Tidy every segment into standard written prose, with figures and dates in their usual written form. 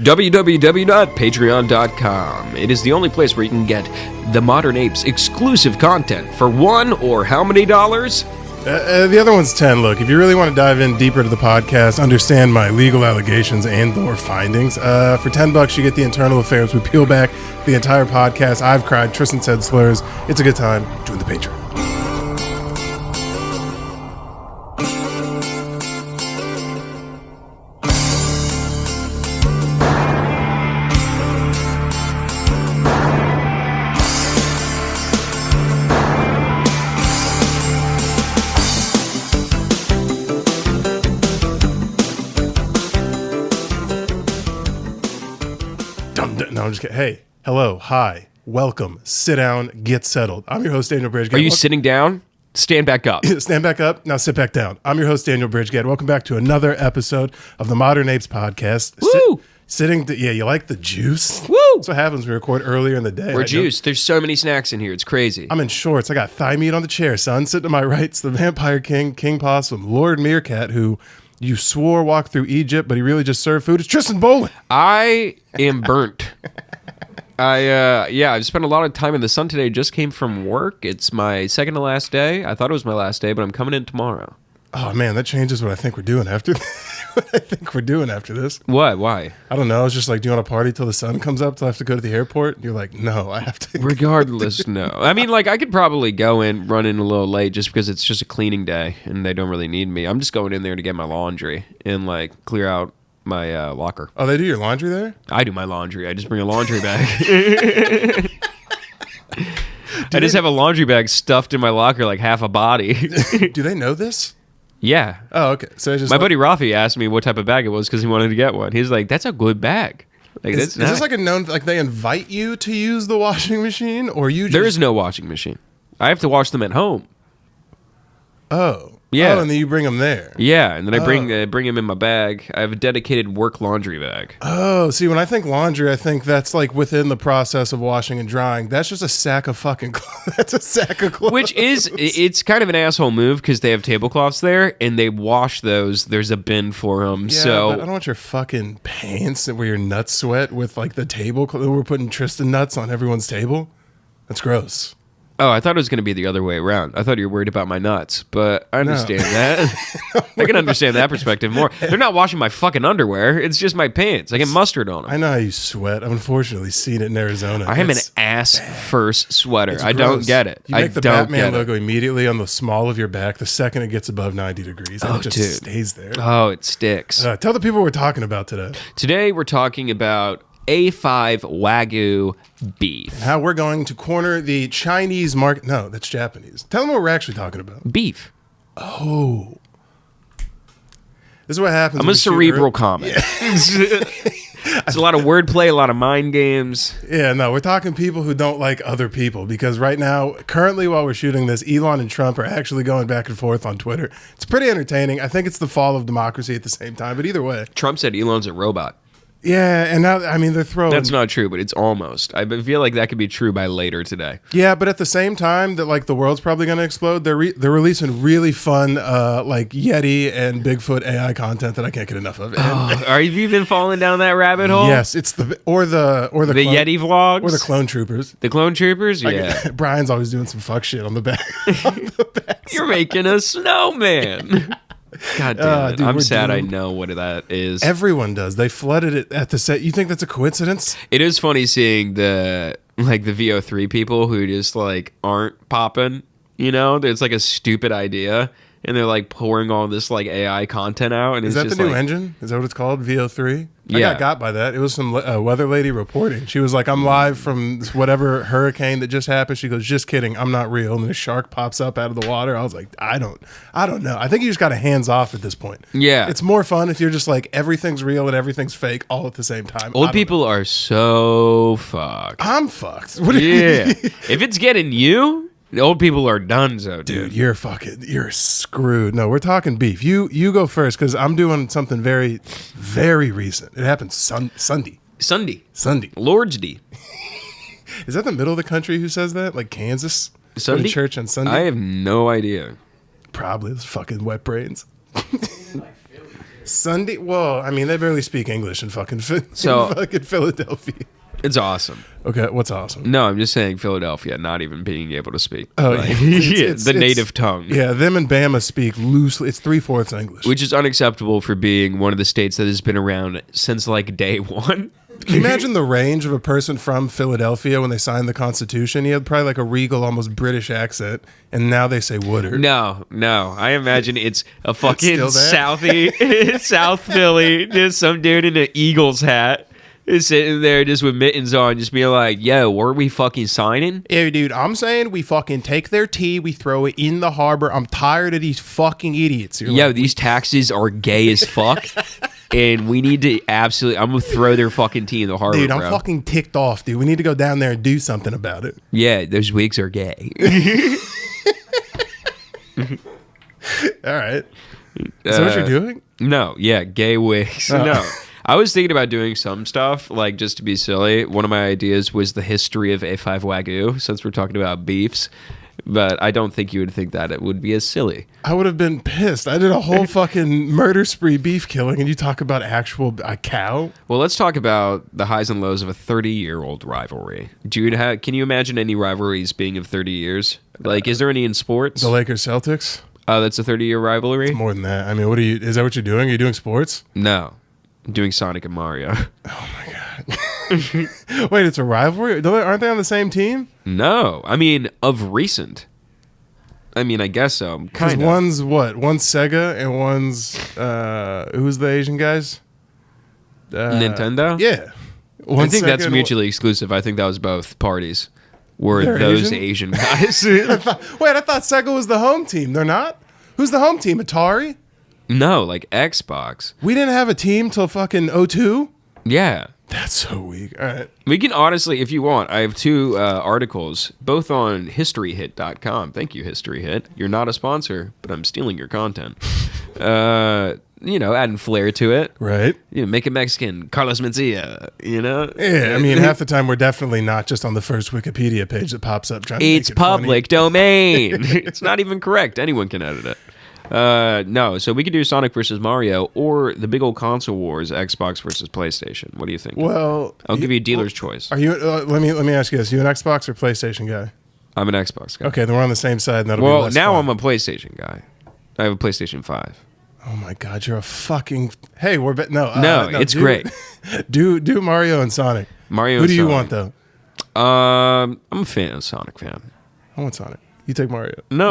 www.patreon.com. It is the only place where you can get the Modern Apes exclusive content for $1 or how many dollars? The other one's 10. Look, if you really want to dive in deeper to the podcast, understand my legal allegations and or findings, for $10 you get the internal affairs. We peel back the entire podcast. I've cried. Tristan said slurs. It's a good time. Join the Patreon. No, I'm just kidding. Hey, hello, hi, welcome, sit down, get settled. I'm your host, Daniel Bridgegate. Are you sitting down? Stand back up. Stand back up. Now sit back down. I'm your host, Daniel Bridgegate. Welcome back to another episode of the Modern Apes podcast. Woo! Yeah, you like the juice? Woo! That's what happens when we record earlier in the day. We're juiced. There's so many snacks in here. It's crazy. I'm in shorts. I got thigh meat on the chair, son. Sitting to my right, it's the Vampire King, King Possum, Lord Meerkat, who you swore walked through Egypt, but he really just served food. It's Tristan Bolin. I am burnt. I've spent a lot of time in the sun today. Just came from work. It's my second to last day. I thought it was my last day, but I'm coming in tomorrow. Oh man, that changes what I think we're doing after. This. What? Why? I don't know. It's just like, do you want to party till the sun comes up? Till I have to go to the airport? And you're like, no, I have to. Regardless, no. I mean, like, I could probably run in a little late just because it's just a cleaning day and they don't really need me. I'm just going in there to get my laundry and like clear out my locker. Oh, they do your laundry there? I do my laundry. I just bring a laundry bag. I just have a laundry bag stuffed in my locker like half a body. Do they know this? Yeah. Oh, okay. So it's just my buddy Rafi asked me what type of bag it was because he wanted to get one. He's like, "That's a good bag." Like, is this like a known? Like they invite you to use the washing machine, or you? There is no washing machine. I have to wash them at home. Oh. Yeah. Oh, and then you bring them there. Yeah, and then I bring them in my bag. I have a dedicated work laundry bag. Oh, see, when I think laundry, I think that's like within the process of washing and drying. That's just a sack of fucking clothes. That's a sack of clothes. Which is, it's kind of an asshole move because they have tablecloths there and they wash those. There's a bin for them. Yeah, so but I don't want your fucking pants where your nuts sweat with like the table. We're putting Tristan nuts on everyone's table. That's gross. Oh, I thought it was going to be the other way around. I thought you were worried about my nuts, but I understand that. I can understand that perspective more. They're not washing my fucking underwear. It's just my pants. I get mustard on them. I know how you sweat. I've unfortunately seen it in Arizona. I am an ass-first sweater. I don't get it. You make the Batman logo immediately on the small of your back the second it gets above 90 degrees. And it just stays there. Oh, it sticks. Tell the people what we're talking about today. Today we're talking about A5 Wagyu beef. And how we're going to corner the Chinese market. No, that's Japanese. Tell them what we're actually talking about. Beef. Oh. This is what happens. I'm a cerebral comic. Yeah. It's a lot of wordplay, a lot of mind games. Yeah, no, we're talking people who don't like other people because right now, currently while we're shooting this, Elon and Trump are actually going back and forth on Twitter. It's pretty entertaining. I think it's the fall of democracy at the same time, but either way. Trump said Elon's a robot. Yeah, and now, I mean, they're throwing... That's not true, but it's almost. I feel like that could be true by later today. Yeah, but at the same time that, like, the world's probably going to explode, they're releasing really fun, like, Yeti and Bigfoot AI content that I can't get enough of. Are you been falling down that rabbit hole? Yes, it's the Yeti vlogs? Or the Clone Troopers. The Clone Troopers? Yeah. Like, Brian's always doing some fuck shit on the back. You're making a snowman. God damn it. Dude, I'm sad doomed. I know what that is. Everyone does. They flooded it at the set. You think that's a coincidence? It is funny seeing the VO3 people who just like aren't popping, you know? It's like a stupid idea and they're like pouring all this like AI content out. And is it's that just the new like, engine? Is that what it's called? VO3? Yeah. I got by that. It was some weather lady reporting. She was like, I'm live from whatever hurricane that just happened. She goes, just kidding. I'm not real. And the shark pops up out of the water. I was like, I don't know. I think you just got to hands off at this point. Yeah. It's more fun if you're just like, everything's real and everything's fake all at the same time. Old people are so fucked. I'm fucked. Yeah. If it's getting you, the old people are done, so dude. You're screwed. No, we're talking beef. You go first because I'm doing something very, very recent. It happened Sunday. Lord's Day. Is that the middle of the country who says that? Like Kansas? Sunday? Go to church on Sunday? I have no idea. Probably. Those fucking wet brains. Sunday. Well, I mean, they barely speak English in fucking So- fucking Philadelphia. It's awesome. Okay, what's awesome? No, I'm just saying Philadelphia, not even being able to speak. Oh, like, yeah. the native tongue. Yeah, them and Bama speak loosely. It's 3/4 English. Which is unacceptable for being one of the states that has been around since like day one. Can you imagine the range of a person from Philadelphia when they signed the Constitution? He had probably like a regal, almost British accent, and now they say Woodard. No. I imagine it's a fucking Still South Philly, just some dude in an Eagles hat is sitting there just with mittens on, just being like, yo, were we fucking signing? Hey, dude, I'm saying we fucking take their tea, we throw it in the harbor. I'm tired of these fucking idiots. You're Yo, like, these taxes are gay as fuck. And we need to absolutely, I'm going to throw their fucking tea in the harbor, dude, I'm bro. fucking ticked off, dude. We need to go down there and do something about it. Yeah, those wigs are gay. All right. Is that what you're doing? No, yeah, gay wigs. Oh. No. I was thinking about doing some stuff, like just to be silly. One of my ideas was the history of A5 Wagyu, since we're talking about beefs. But I don't think you would think that it would be as silly. I would have been pissed. I did a whole fucking murder spree beef killing, and you talk about a cow? Well, let's talk about the highs and lows of a 30-year-old rivalry. Can you imagine any rivalries being of 30 years? Like, is there any in sports? The Lakers Celtics? That's a 30-year rivalry? More than that. I mean, is that what you're doing? Are you doing sports? No. I'm doing Sonic and Mario. Oh my God. Wait, it's a rivalry? Aren't they on the same team? No. I mean, of recent. I mean, I guess so. Because Kind of. one's what? One's Sega and one's, who's the Asian guys? Nintendo? Yeah. I One's think Sega that's and mutually exclusive. I think that was both parties were They're those Asian? Asian guys. Wait, I thought Sega was the home team. They're not? Who's the home team? Atari? No, like Xbox. We didn't have a team till fucking 02? Yeah. That's so weak. All right. We can honestly, if you want, I have two articles, both on historyhit.com. Thank you, History Hit. You're not a sponsor, but I'm stealing your content. Adding flair to it. Right. Make it Mexican. Carlos Mencia, Yeah, I mean, half the time we're definitely not just on the first Wikipedia page that pops up trying to make It's it funny. public domain. It's not even correct. Anyone can edit it. No, so we could do Sonic versus Mario or the big old console wars, Xbox versus PlayStation. What do you think? Well, I'll give you a dealer's choice. Are you? Let me ask you this: you an Xbox or PlayStation guy? I'm an Xbox guy. Okay, then we're on the same side. And that'll be Well, less now fun. I'm a PlayStation guy. I have a PlayStation 5. Oh my God, you're a fucking. Hey, we're no. No, it's great. Do Mario and Sonic. Mario. Who and do you Sonic. want though? I'm a Sonic fan. I want Sonic. You take Mario. No,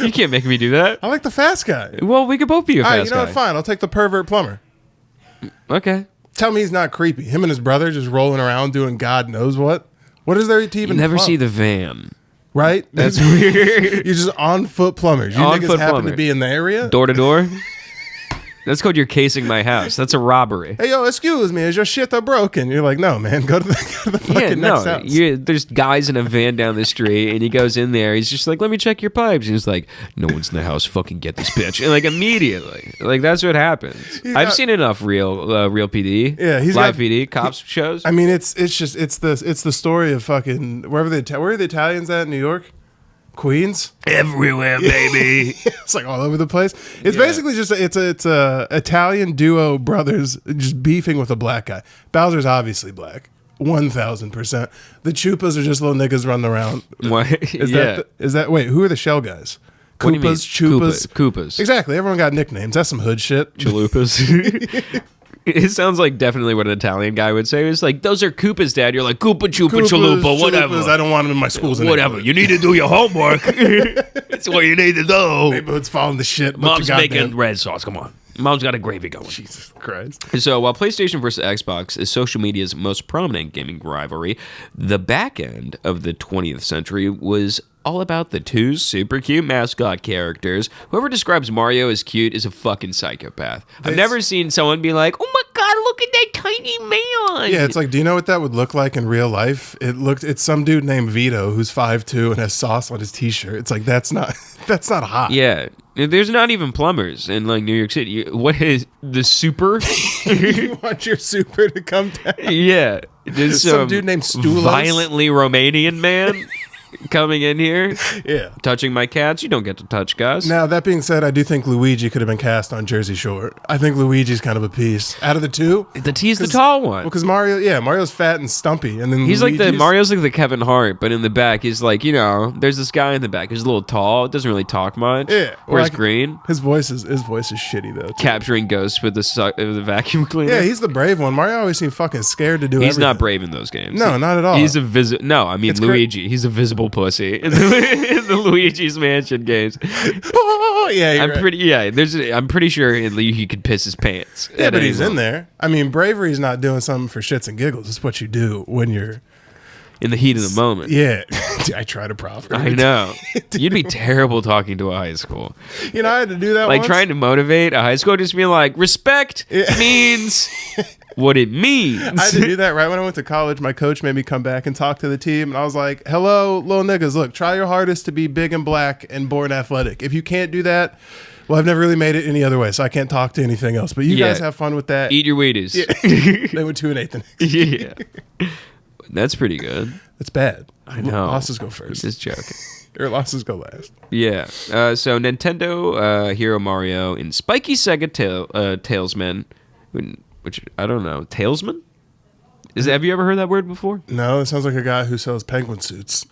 you can't make me do that. I like the fast guy. Well, we could both be a All right, fast you know guy. what? Fine. I'll take the pervert plumber. Okay. Tell me he's not creepy. Him and his brother just rolling around doing God knows what. What is there to You even? never plumb? see the van. Right? That's weird. You're just on foot plumbers. You On niggas foot happen plumber. to be in the area. Door to door. That's called you're casing my house. That's a robbery. Hey, yo, excuse me, is your shit broken? You're like, no, man, go to the fucking Yeah, next no. house. There's guys in a van down the street, and he goes in there. He's just like, "Let me check your pipes." And he's like, "No one's in the house. Fucking get this bitch!" And like immediately, like that's what happens. I've seen enough real PD. Yeah, he's live got- PD cops shows. I mean, it's the story of fucking where are the Italians at in New York? Queens. Everywhere, baby. It's like all over the place. It's basically just it's a Italian duo brothers just beefing with a black guy. Bowser's obviously black, 1000%. The Chupas are just little niggas running around. Why? Is that wait? Who are the shell guys? What do you mean? Chupas, Koopas. Exactly. Everyone got nicknames. That's some hood shit. Chalupas. It sounds like definitely what an Italian guy would say. It's like, those are Koopas, Dad. You're like, Koopa, Chupa, Chalupa, whatever. Chalupas, I don't want them in my schools anymore. Whatever. You need to do your homework. It's what you need to do. Neighborhood's falling to shit. Mom's making red sauce. Come on. Mom's got a gravy going. Jesus Christ. So while PlayStation versus Xbox is social media's most prominent gaming rivalry, the back end of the 20th century was all about the two super cute mascot characters. Whoever describes Mario as cute is a fucking psychopath. I've never seen someone be like, "Oh my God, look at that tiny man." Yeah, it's like, do you know what that would look like in real life? It's some dude named Vito who's 5'2" and has sauce on his t-shirt. It's like, that's not hot. Yeah. There's not even plumbers in like New York City. What is the super? You want your super to come down? Yeah. There's Some dude named Stulos. violently Romanian man coming in here, Yeah. touching my cats. You don't get to touch Gus. Now, that being said, I do think Luigi could have been cast on Jersey Shore. I think Luigi's kind of a piece. Out of the two. He's the tall one. Well, because Mario's fat and stumpy. And then Mario's like the Kevin Hart, but in the back, he's like, there's this guy in the back who's a little tall, doesn't really talk much. Yeah. Wears green. His voice is shitty, though. Too. Capturing ghosts with the vacuum cleaner. Yeah, he's the brave one. Mario always seemed fucking scared to do He's everything. not brave in those games. No, not at all. He's Luigi. He's a visible pussy in the Luigi's Mansion games. Oh, yeah, I'm pretty sure he could piss his pants. Yeah, but he's in there. I mean, bravery's not doing something for shits and giggles. It's what you do when you're in the heat of the moment. Yeah. I try to profit. I know. You'd be terrible talking to a high school. I had to do that once. Trying to motivate a high school, just being like, respect means what it means. I had to do that right when I went to college. My coach made me come back and talk to the team. And I was like, hello, little niggas. Look, try your hardest to be big and black and born athletic. If you can't do that, well, I've never really made it any other way, so I can't talk to anything else. But you guys have fun with that. Eat your Wheaties. Yeah. They went 2-8 Yeah. That's pretty good. That's bad. I know. Losses go first. Just joking. Or losses go last. Yeah. So Nintendo Hero Mario and Spiky Sega Tailsman, which I don't know. Tailsman? Have you ever heard that word before? No, it sounds like a guy who sells penguin suits.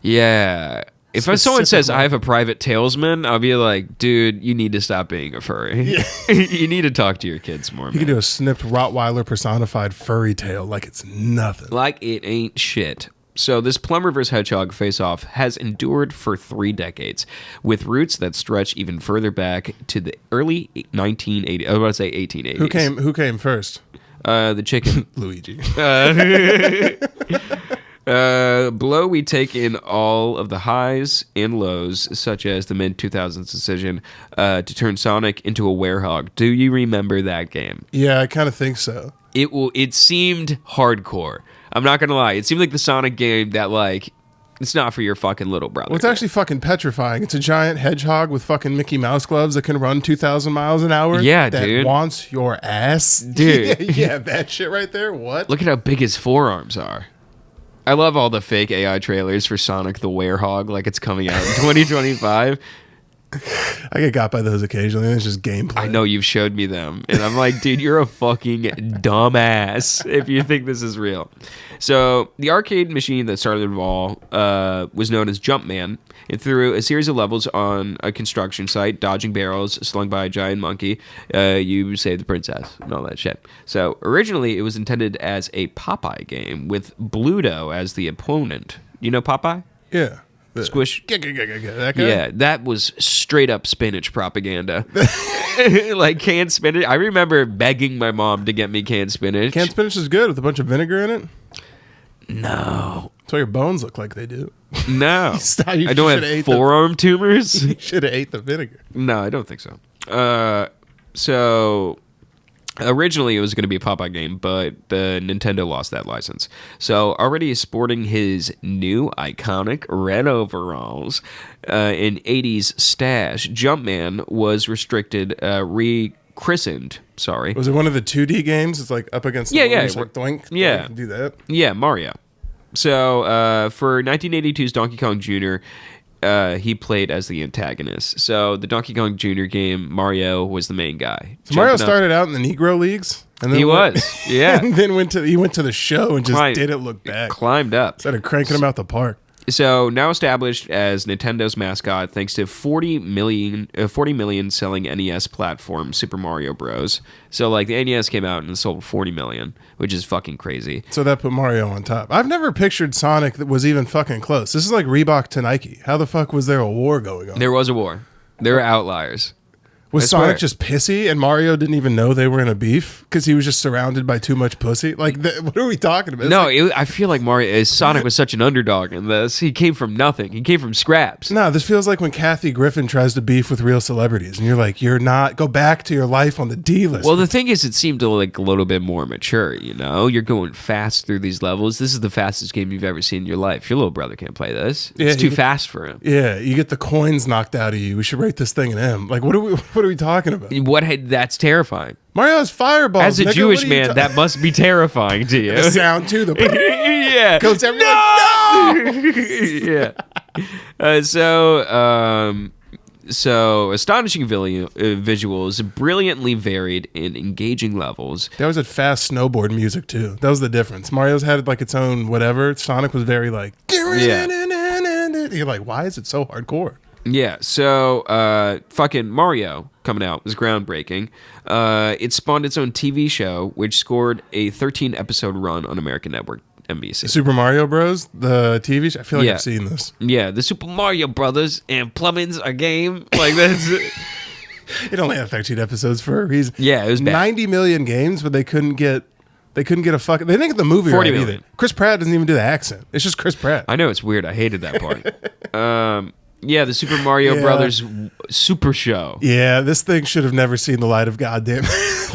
Yeah. If someone says, I have a private tailsman, I'll be like, dude, you need to stop being a furry. Yeah. You need to talk to your kids more, man. You can do a snipped Rottweiler personified furry tail like it's nothing. Like it ain't shit. So this Plumber vs. Hedgehog face-off has endured for 3 decades, with roots that stretch even further back to the early 1980s. I was about to say 1880s. Who came first? The chicken. Luigi. Below, we take in all of the highs and lows, such as the mid-2000s decision to turn Sonic into a werehog. Do you remember that game? Yeah, I kind of think so. It seemed hardcore. I'm not going to lie. It seemed like the Sonic game that, it's not for your fucking little brother. Well, it's actually fucking petrifying. It's a giant hedgehog with fucking Mickey Mouse gloves that can run 2,000 miles an hour. Yeah, that dude. Wants your ass. Dude. Yeah, that shit right there. What? Look at how big his forearms are. I love all the fake AI trailers for Sonic the Werehog, like it's coming out in 2025. I get got by those occasionally. It's just gameplay. I know you've showed me them, and I'm like, dude, you're a fucking dumbass if you think this is real. So the arcade machine that started it all was known as Jumpman. And through a series of levels on a construction site, dodging barrels slung by a giant monkey, you save the princess and all that shit. So originally, it was intended as a Popeye game with Bluto as the opponent. You know Popeye? Yeah. Squish. That guy? Yeah, that was straight up spinach propaganda. Like canned spinach. I remember begging my mom to get me canned spinach. Canned spinach is good with a bunch of vinegar in it. No. That's why your bones look like they do. No. You I don't have forearm tumors. You should have ate the vinegar. No, I don't think so. So originally it was going to be a Popeye game, but the Nintendo lost that license. So already sporting his new iconic red overalls in 80s stash, Jumpman was rechristened. Sorry. Was it one of the 2D games? It's like up against the wall, yeah. just like doink, Yeah. do that. Yeah, Mario. So for 1982's Donkey Kong Jr., he played as the antagonist. So the Donkey Kong Jr. game, Mario was the main guy. So Mario started out in the Negro Leagues, and then yeah, and then he went to the show and just didn't look back. Climbed up, started cranking him out the park. So now established as Nintendo's mascot, thanks to 40 million selling NES platform Super Mario Bros. So like the NES came out and sold 40 million, which is fucking crazy. So that put Mario on top. I've never pictured Sonic that was even fucking close. This is like Reebok to Nike. How the fuck was there a war going on? There was a war. There were outliers. Was Sonic just pissy and Mario didn't even know they were in a beef because he was just surrounded by too much pussy? Like, what are we talking about? No, I feel like Sonic was such an underdog in this. He came from nothing. He came from scraps. No, this feels like when Kathy Griffin tries to beef with real celebrities and you're like, go back to your life on the D list. Well, the thing is, it seemed like a little bit more mature, you know? You're going fast through these levels. This is the fastest game you've ever seen in your life. Your little brother can't play this. It's too fast for him. Yeah, you get the coins knocked out of you. We should rate this thing an M. Like, what are we talking about? That's terrifying. Mario has fireballs. As a Jewish man, that must be terrifying to you. The sound too. The yeah. Goes everywhere. No! Yeah. So astonishing visuals, brilliantly varied and engaging levels. That was at fast snowboard music too. That was the difference. Mario's had like its own whatever. Sonic was very like, Yeah. You're like, why is it so hardcore? Yeah, so fucking Mario coming out was groundbreaking. It spawned its own TV show, which scored a 13-episode run on American network NBC. Super Mario Bros. The TV show. I feel like Yeah. I've seen this. Yeah, the Super Mario Brothers and Plumbing's a game. Like that's It only had 13 episodes for a reason. Yeah, it was bad. 90 million games, but they couldn't get a fucking. They didn't get the movie 40 right million. either. Chris Pratt doesn't even do the accent. It's just Chris Pratt. I know it's weird. I hated that part. Yeah, the Super Mario Brothers Super Show. Yeah, this thing should have never seen the light of goddamn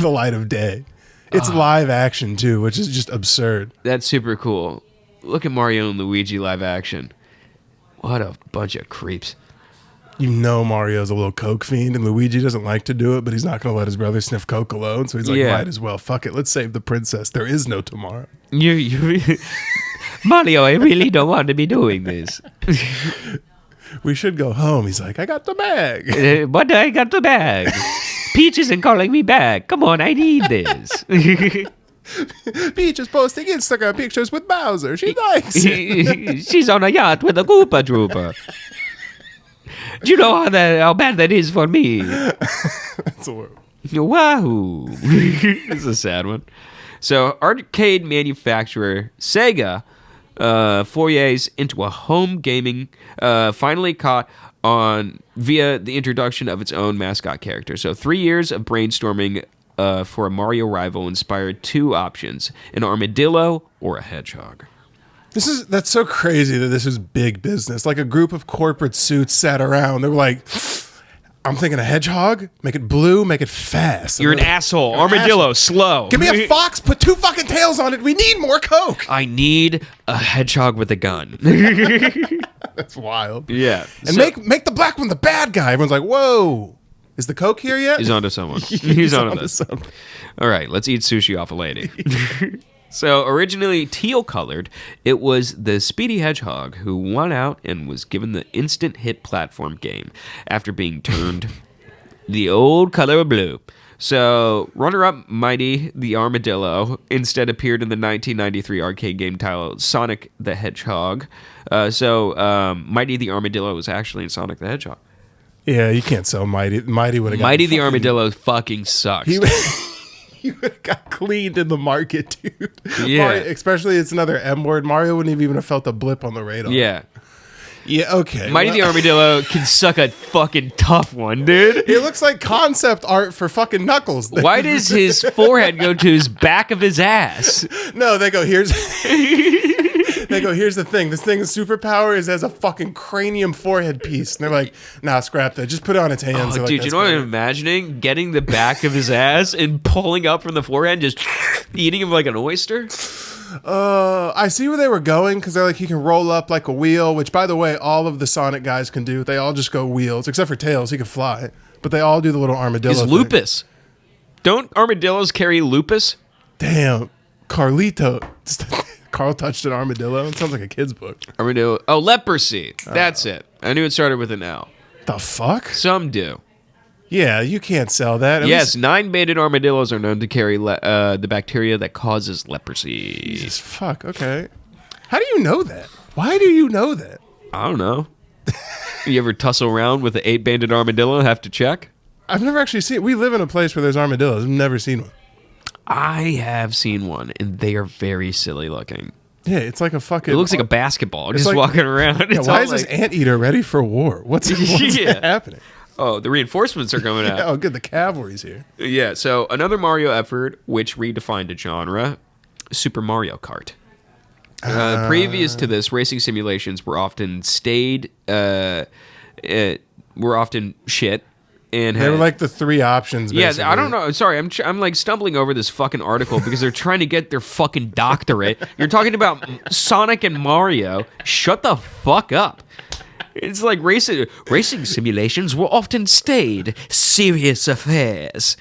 the light of day. It's live action too, which is just absurd. That's super cool. Look at Mario and Luigi live action. What a bunch of creeps. You know Mario's a little coke fiend, and Luigi doesn't like to do it, but he's not going to let his brother sniff coke alone. So he's like, Yeah. might as well. Fuck it. Let's save the princess. There is no tomorrow. You Mario, I really don't want to be doing this. We should go home. He's like, I got the bag. But I got the bag. Peach isn't calling me back. Come on, I need this. Peach is posting Instagram pictures with Bowser. She likes it. She's on a yacht with a Koopa Trooper. Do you know how bad that is for me? That's horrible. Wahoo. This is a sad one. So, arcade manufacturer Sega forays into a home gaming finally caught on via the introduction of its own mascot character. So 3 years of brainstorming for a Mario rival inspired two options: an armadillo or a hedgehog. That's so crazy that this is big business. Like a group of corporate suits sat around. They were like, I'm thinking a hedgehog, make it blue, make it fast. You're an asshole. Armadillo, slow. Give me a fox, put two fucking tails on it. We need more coke. I need a hedgehog with a gun. That's wild. Yeah. And make the black one the bad guy. Everyone's like, whoa, is the coke here yet? He's onto someone. He's onto this. something. All right, let's eat sushi off a lady. So originally teal-colored, it was the Speedy Hedgehog who won out and was given the instant hit platform game after being turned the old color of blue. So runner-up Mighty the Armadillo instead appeared in the 1993 arcade game titled Sonic the Hedgehog. Mighty the Armadillo was actually in Sonic the Hedgehog. Yeah, you can't sell Mighty. Mighty would have got Mighty the Armadillo fucking sucks. He would have got cleaned in the market, dude. Yeah. Mario, especially it's another M word. Mario wouldn't even have felt a blip on the radar. Yeah. Yeah, okay. Mighty the Armadillo can suck a fucking tough one, dude. It looks like concept art for fucking Knuckles. Why does his forehead go to his back of his ass? No, they go, here's the thing. This thing's superpower is as a fucking cranium forehead piece. And they're like, nah, scrap that. Just put it on its hands. Oh, They're like, dude, you "That's know what I'm better." imagining? Getting the back of his ass and pulling up from the forehead, just eating him like an oyster? I see where they were going because they're like, he can roll up like a wheel, which, by the way, all of the Sonic guys can do. They all just go wheels, except for Tails. He can fly. But they all do the little armadillo Is thing. lupus. Don't armadillos carry lupus? Damn. Carlito. Carl touched an armadillo. It sounds like a kid's book. Armadillo. Oh, leprosy. That's it. I knew it started with an L. The fuck? Some do. Yeah, you can't sell that. At Yes, least- 9-baited armadillos are known to carry the bacteria that causes leprosy. Jesus, fuck. Okay. How do you know that? Why do you know that? I don't know. You ever tussle around with an 8-banded armadillo? Have to check? I've never actually seen. We live in a place where there's armadillos. I've never seen one. I have seen one, and they are very silly looking. Yeah, it's like a fucking. It looks like a basketball just like- walking around. Yeah, It's why all is this like- anteater ready for war? What's Yeah. happening? Oh, the reinforcements are coming out. Oh, good. The cavalry's here. Yeah, so another Mario effort, which redefined a genre, Super Mario Kart. Previous to this, racing simulations were often shit. And They were like the three options. yeah, Basically. I don't know. Sorry, I'm like stumbling over this fucking article because they're trying to get their fucking doctorate. You're talking about Sonic and Mario. Shut the fuck up. It's like racing simulations were often staid, serious affairs.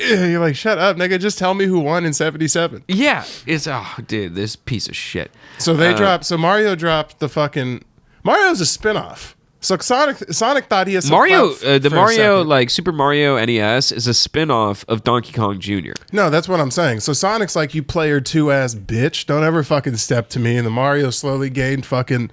You're like, shut up, nigga. Just tell me who won in 77. Yeah, it's dude, this piece of shit. So they dropped. So Mario dropped the fucking. Mario's a spinoff. So Sonic thought he had some Mario. clout The for a Mario, second. like Super Mario NES, is a spin-off of Donkey Kong Jr. No, that's what I'm saying. So Sonic's like, you player 2-ass bitch. Don't ever fucking step to me. And the Mario slowly gained fucking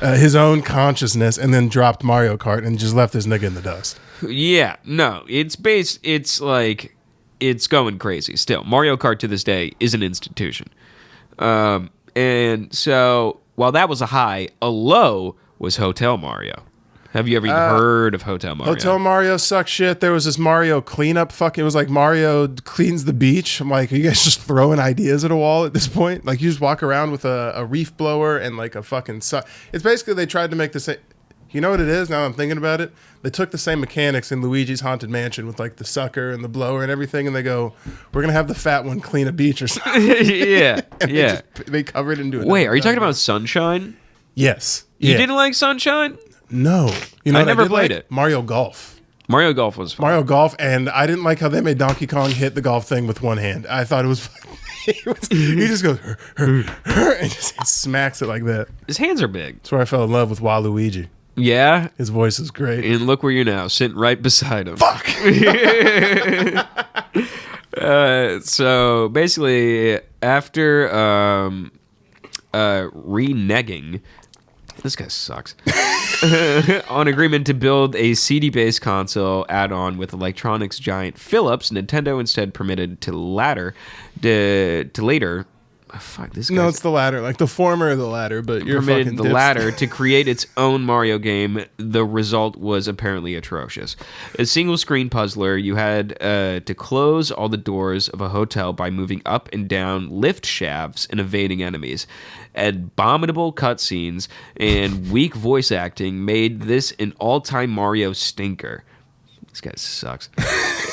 his own consciousness and then dropped Mario Kart and just left this nigga in the dust. Yeah, no, it's like it's going crazy still. Mario Kart to this day is an institution. And so while that was a high, a low was Hotel Mario. Have you ever even heard of Hotel Mario? Hotel Mario sucks shit. There was this Mario cleanup it was like Mario cleans the beach. I'm like, are you guys just throwing ideas at a wall at this point? Like, you just walk around with a reef blower and like a fucking it's basically they tried to make the same. You know what it is? Now I'm thinking about it. They took the same mechanics in Luigi's Haunted Mansion with like the sucker and the blower and everything, and they go, we're gonna have the fat one clean a beach or something. Yeah, And yeah. they covered it into it. Wait, are you talking about Sunshine? Yes. You Yeah. didn't like Sunshine? No. You know I what never did played like? it. Mario Golf. Mario Golf was fun. Mario Golf, and I didn't like how they made Donkey Kong hit the golf thing with one hand. I thought it was he just goes and just smacks it like that. His hands are big. That's where I fell in love with Waluigi. Yeah, His voice is great. and look where you're now, sitting right beside him. Fuck. So basically, after reneging, this guy sucks. On agreement to build a CD-based console add-on with electronics giant Philips, Nintendo instead permitted to later. Fuck this guy. No, it's the latter, like the former of the latter, but you're Permitted fucking the dipstick. latter to create its own Mario game. The result was apparently atrocious. A single-screen puzzler, you had to close all the doors of a hotel by moving up and down lift shafts and evading enemies. Abominable cutscenes and weak voice acting made this an all-time Mario stinker. This guy sucks.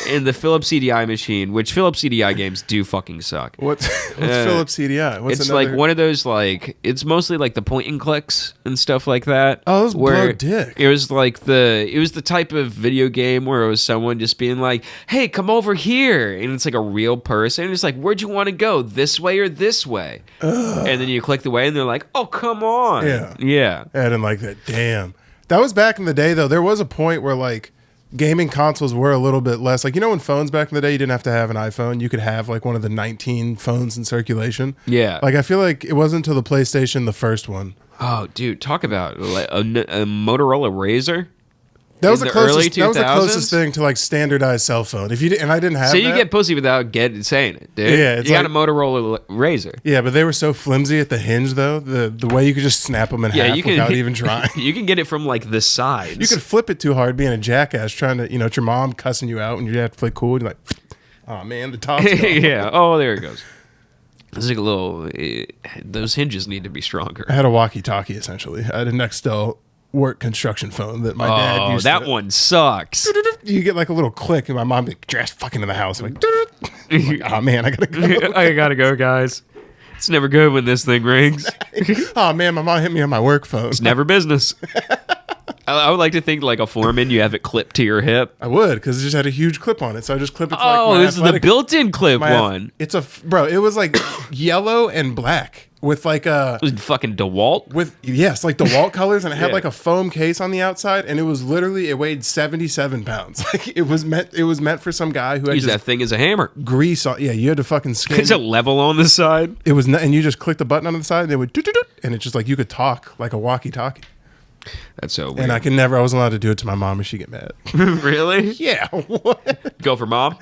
And the Philips CDI machine, which Philips CDI games do fucking suck. What's Philips CDI? What's It's another? like one of those, like, it's mostly like the point and clicks and stuff like that. Oh, those where blow dick. It was like it was the type of video game where it was someone just being like, hey, come over here. And it's like a real person. And it's like, where'd you want to go? This way or this way? And then you click the way and they're like, oh, come on. Yeah. Yeah. I didn't like that. Damn. That was back in the day, though. There was a point where, like, gaming consoles were a little bit less. Like, you know, when phones back in the day, you didn't have to have an iPhone. You could have, like, one of the 19 phones in circulation. Yeah. Like, I feel like it wasn't until the PlayStation, the first one. Oh, dude, talk about like, a Motorola Razr. That was In the the early closest. That was the 2000s? closest thing to like standardized cell phone. If you did, and I didn't have. So you that. get pussy without saying it, dude. Yeah, it's you got a like- Motorola Razr. Yeah, but they were so flimsy at the hinge, though. The way you could just snap them in Yeah, half you can without even trying. You can get it from like the sides. You could flip it too hard, being a jackass, trying to, it's your mom cussing you out, and you have to play cool. And you're like, oh man, the top's gone. Yeah. Oh, there it goes. It's like a little. Those hinges need to be stronger. I had a walkie-talkie essentially. I had a Nextel work construction phone that my dad Oh, used. that to, one sucks. You get like a little click, and my mom be like, "You're just fucking in the house." I'm like, I'm like, oh man, I gotta go. I gotta go, guys. It's never good when this thing rings. Oh man, my mom hit me on my work phone. It's never business. I would like to think like a foreman, you have it clipped to your hip. I would, because it just had a huge clip on it, so I just clip it to Oh, like my this is the athletic- built-in clip my ath- one. It's bro. It was like yellow and black with like a It was fucking DeWalt. like DeWalt colors, and it had Yeah. like a foam case on the outside, and it was literally it weighed 77 pounds. Like it was meant for some guy who had Use just that thing as a hammer. grease on. Yeah, you had to fucking skin. There's a level on the side. It was, and you just click the button on the side, and it would, and it's just like you could talk like a walkie-talkie. That's so weird. And I wasn't allowed to do it to my mom, and she get mad. Really? Yeah, what? Go for mom.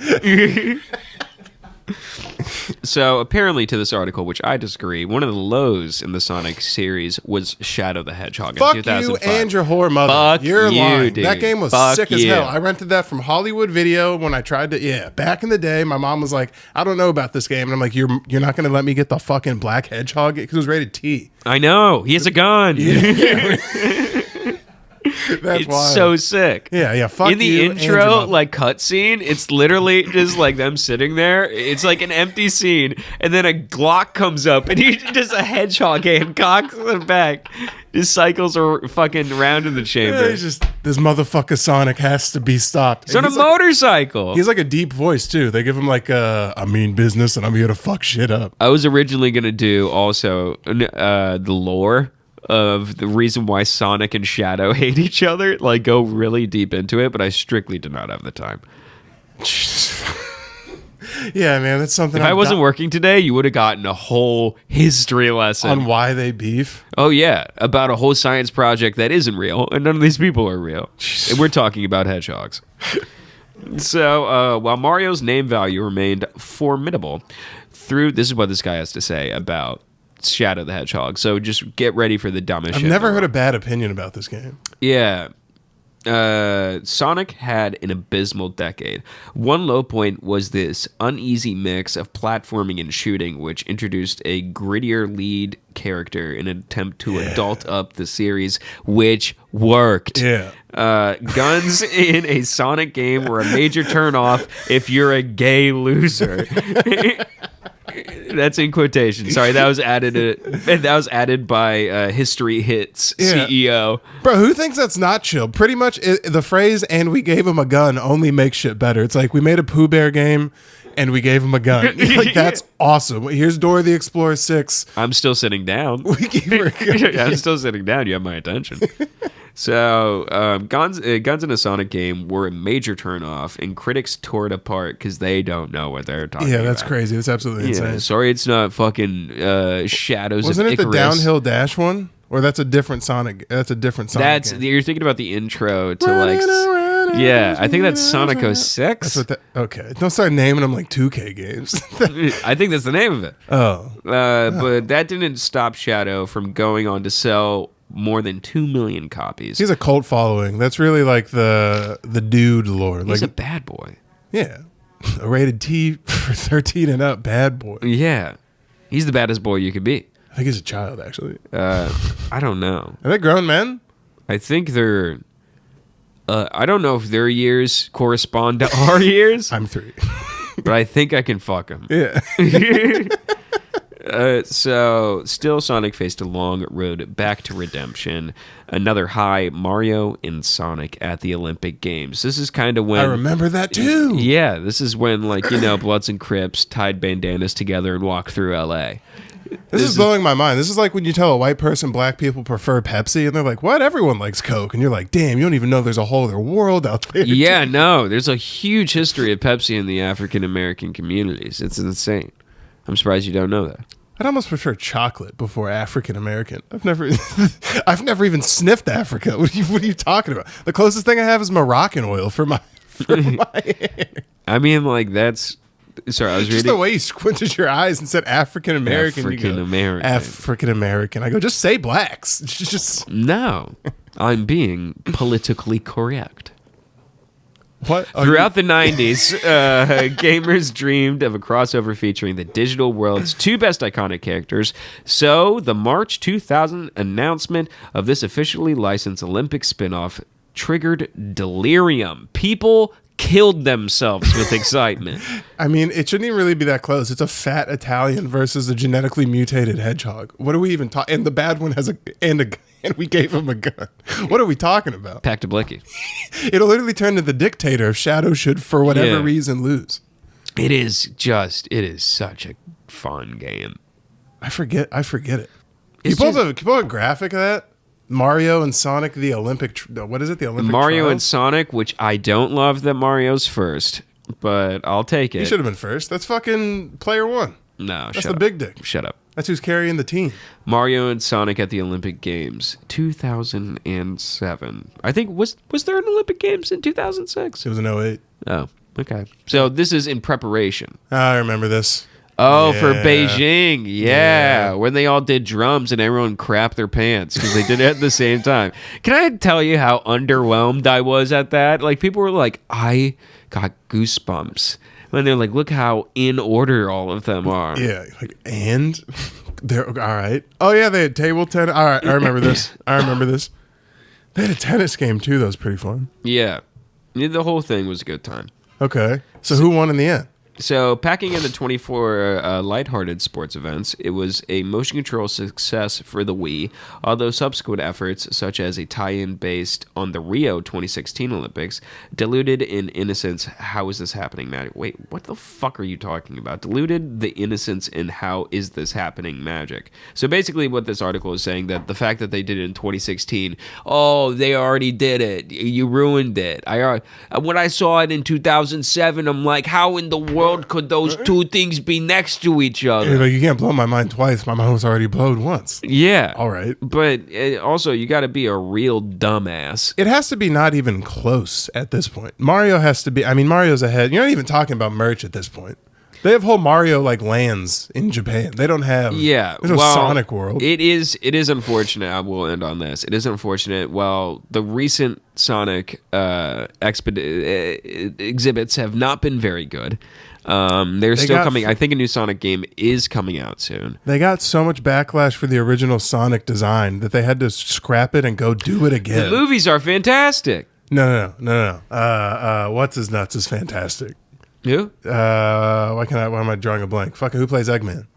So apparently, to this article, which I disagree, one of the lows in the Sonic series was Shadow the Hedgehog in Fuck you 2005. and your whore mother. Fuck You're you, lying. dude. That game was Fuck sick as you. hell. I rented that from Hollywood Video when I tried to. Yeah, back in the day, my mom was like, "I don't know about this game," and I'm like, "You're not going to let me get the fucking black hedgehog because it was rated T." I know he has a gun. It's wild. so sick. Yeah. Fuck in the you and your intro, mother. like cutscene, it's literally just like them sitting there. It's like an empty scene, and then a Glock comes up, and he just a hedgehog hand cocks in the back. His cycles are fucking round in the chamber. It's just this motherfucker Sonic has to be stopped. It's on a motorcycle. He's like a deep voice too. They give him like I mean business, and I'm here to fuck shit up. I was originally gonna do also the lore of the reason why Sonic and Shadow hate each other, like go really deep into it, but I strictly did not have the time. Yeah, man, that's something. If I wasn't working today, you would have gotten a whole history lesson on why they beef. Oh yeah, about a whole science project that isn't real, and none of these people are real. And we're talking about hedgehogs. So while Mario's name value remained formidable, this is what this guy has to say about Shadow the Hedgehog. So just get ready for the dumbest shit. I've never heard a bad opinion about this game. Yeah. Sonic had an abysmal decade. One low point was this uneasy mix of platforming and shooting, which introduced a grittier lead character in an attempt to adult up the series, which worked. Yeah. Guns in a Sonic game were a major turnoff if you're a gay loser. That's in quotation. Sorry, that was added by History Hits CEO. Bro, who thinks that's not chill? Pretty much the phrase "and we gave him a gun" only makes shit better. It's like we made a Pooh Bear game and we gave him a gun. Like that's awesome. Here's Dora the Explorer 6. I'm still sitting down. We gave her a gun. I'm still sitting down. You have my attention. So, guns in a Sonic game were a major turnoff, and critics tore it apart because they don't know what they're talking about. Yeah, that's crazy. That's absolutely insane. Sorry, it's not fucking Shadows Wasn't of it Icarus. the downhill dash one? Or that's a different Sonic. That's a different Sonic game. You're thinking about the intro to like. Yeah, I think that's Sonic 06. That's what okay. Don't start naming them like 2K games. I think that's the name of it. Oh. But that didn't stop Shadow from going on to sell more than 2 million copies. He's a cult following. That's really like the dude lore. He's like a bad boy. Yeah. A rated T for 13 and up bad boy. Yeah. He's the baddest boy you could be. I think he's a child, actually. I don't know. Are they grown men? I think they're... I don't know if their years correspond to our years. I'm 3. But I think I can fuck them. Yeah. So, still Sonic faced a long road back to redemption. Another high, Mario and Sonic at the Olympic Games. This is kind of when... I remember that, too. Yeah, this is when, like, Bloods and Crips tied bandanas together and walked through L.A. This is blowing my mind. This is like when you tell a white person black people prefer Pepsi, and they're like, what? Everyone likes Coke. And you're like, damn, you don't even know there's a whole other world out there. Yeah, no, there's a huge history of Pepsi in the African-American communities. It's insane. I'm surprised you don't know that. I'd almost prefer chocolate before African American. I've never even sniffed Africa. What are you talking about? The closest thing I have is Moroccan oil for my hair. I mean, like, that's... Sorry, I was just reading... the way you squinted your eyes and said African American. African-American. African American. I go, just say blacks. Just No, I'm being politically correct. what? Throughout the 90s, gamers dreamed of a crossover featuring the digital world's 2 best iconic characters. So, the March 2000 announcement of this officially licensed Olympic spinoff triggered delirium. People killed themselves with excitement. I mean, it shouldn't even really be that close. It's a fat Italian versus a genetically mutated hedgehog. What are we even talking? And the bad one has and we gave him a gun. What are we talking about? Pack to Blicky. It'll literally turn to the dictator if Shadow should, for whatever reason, lose. It is such a fun game. I forget it. Can you pull a graphic of that? Mario and Sonic, the Olympic... what is it? The Olympic Mario trials? and Sonic, which I don't love that Mario's first, but I'll take it. He should have been first. That's fucking player 1. No, That's the big dick. Shut up. That's who's carrying the team. Mario and Sonic at the Olympic Games, 2007. I think, was there an Olympic Games in 2006? It was an 08. Oh, okay. So this is in preparation. I remember this. Oh, Yeah. for Beijing. Yeah. When they all did drums and everyone crapped their pants because they did it at the same time. Can I tell you how underwhelmed I was at that? Like, people were like, I got goosebumps. And they're like, look how in order all of them are. Yeah, like, and they're all right. Oh yeah, they had table tennis. All right, I remember this. They had a tennis game too. That was pretty fun. Yeah. The whole thing was a good time. Okay. So who won in the end? So, packing in the 24 lighthearted sports events, it was a motion control success for the Wii, although subsequent efforts, such as a tie-in based on the Rio 2016 Olympics, diluted in innocence. How is this happening, magic? Wait, what the fuck are you talking about? Diluted the innocence in how is this happening magic. So, basically, what this article is saying, that the fact that they did it in 2016, oh, they already did it. You ruined it. When I saw it in 2007, I'm like, how in the world could those two things be next to each other? You're like, you can't blow my mind twice. My mind was already blown once. Yeah. All right. But also, you got to be a real dumbass. It has to be not even close at this point. Mario has to be. I mean, Mario's ahead. You're not even talking about merch at this point. They have whole Mario like lands in Japan. They don't have. Yeah. There's no Sonic World. It is unfortunate. I will end on this. It is unfortunate. Well, the recent Sonic exhibits have not been very good. They're still coming. I think a new Sonic game is coming out soon. They got so much backlash for the original Sonic design that they had to scrap it and go do it again. The movies are fantastic. No. What's his nuts is fantastic. Who? Why am I drawing a blank? Fucking who plays Eggman?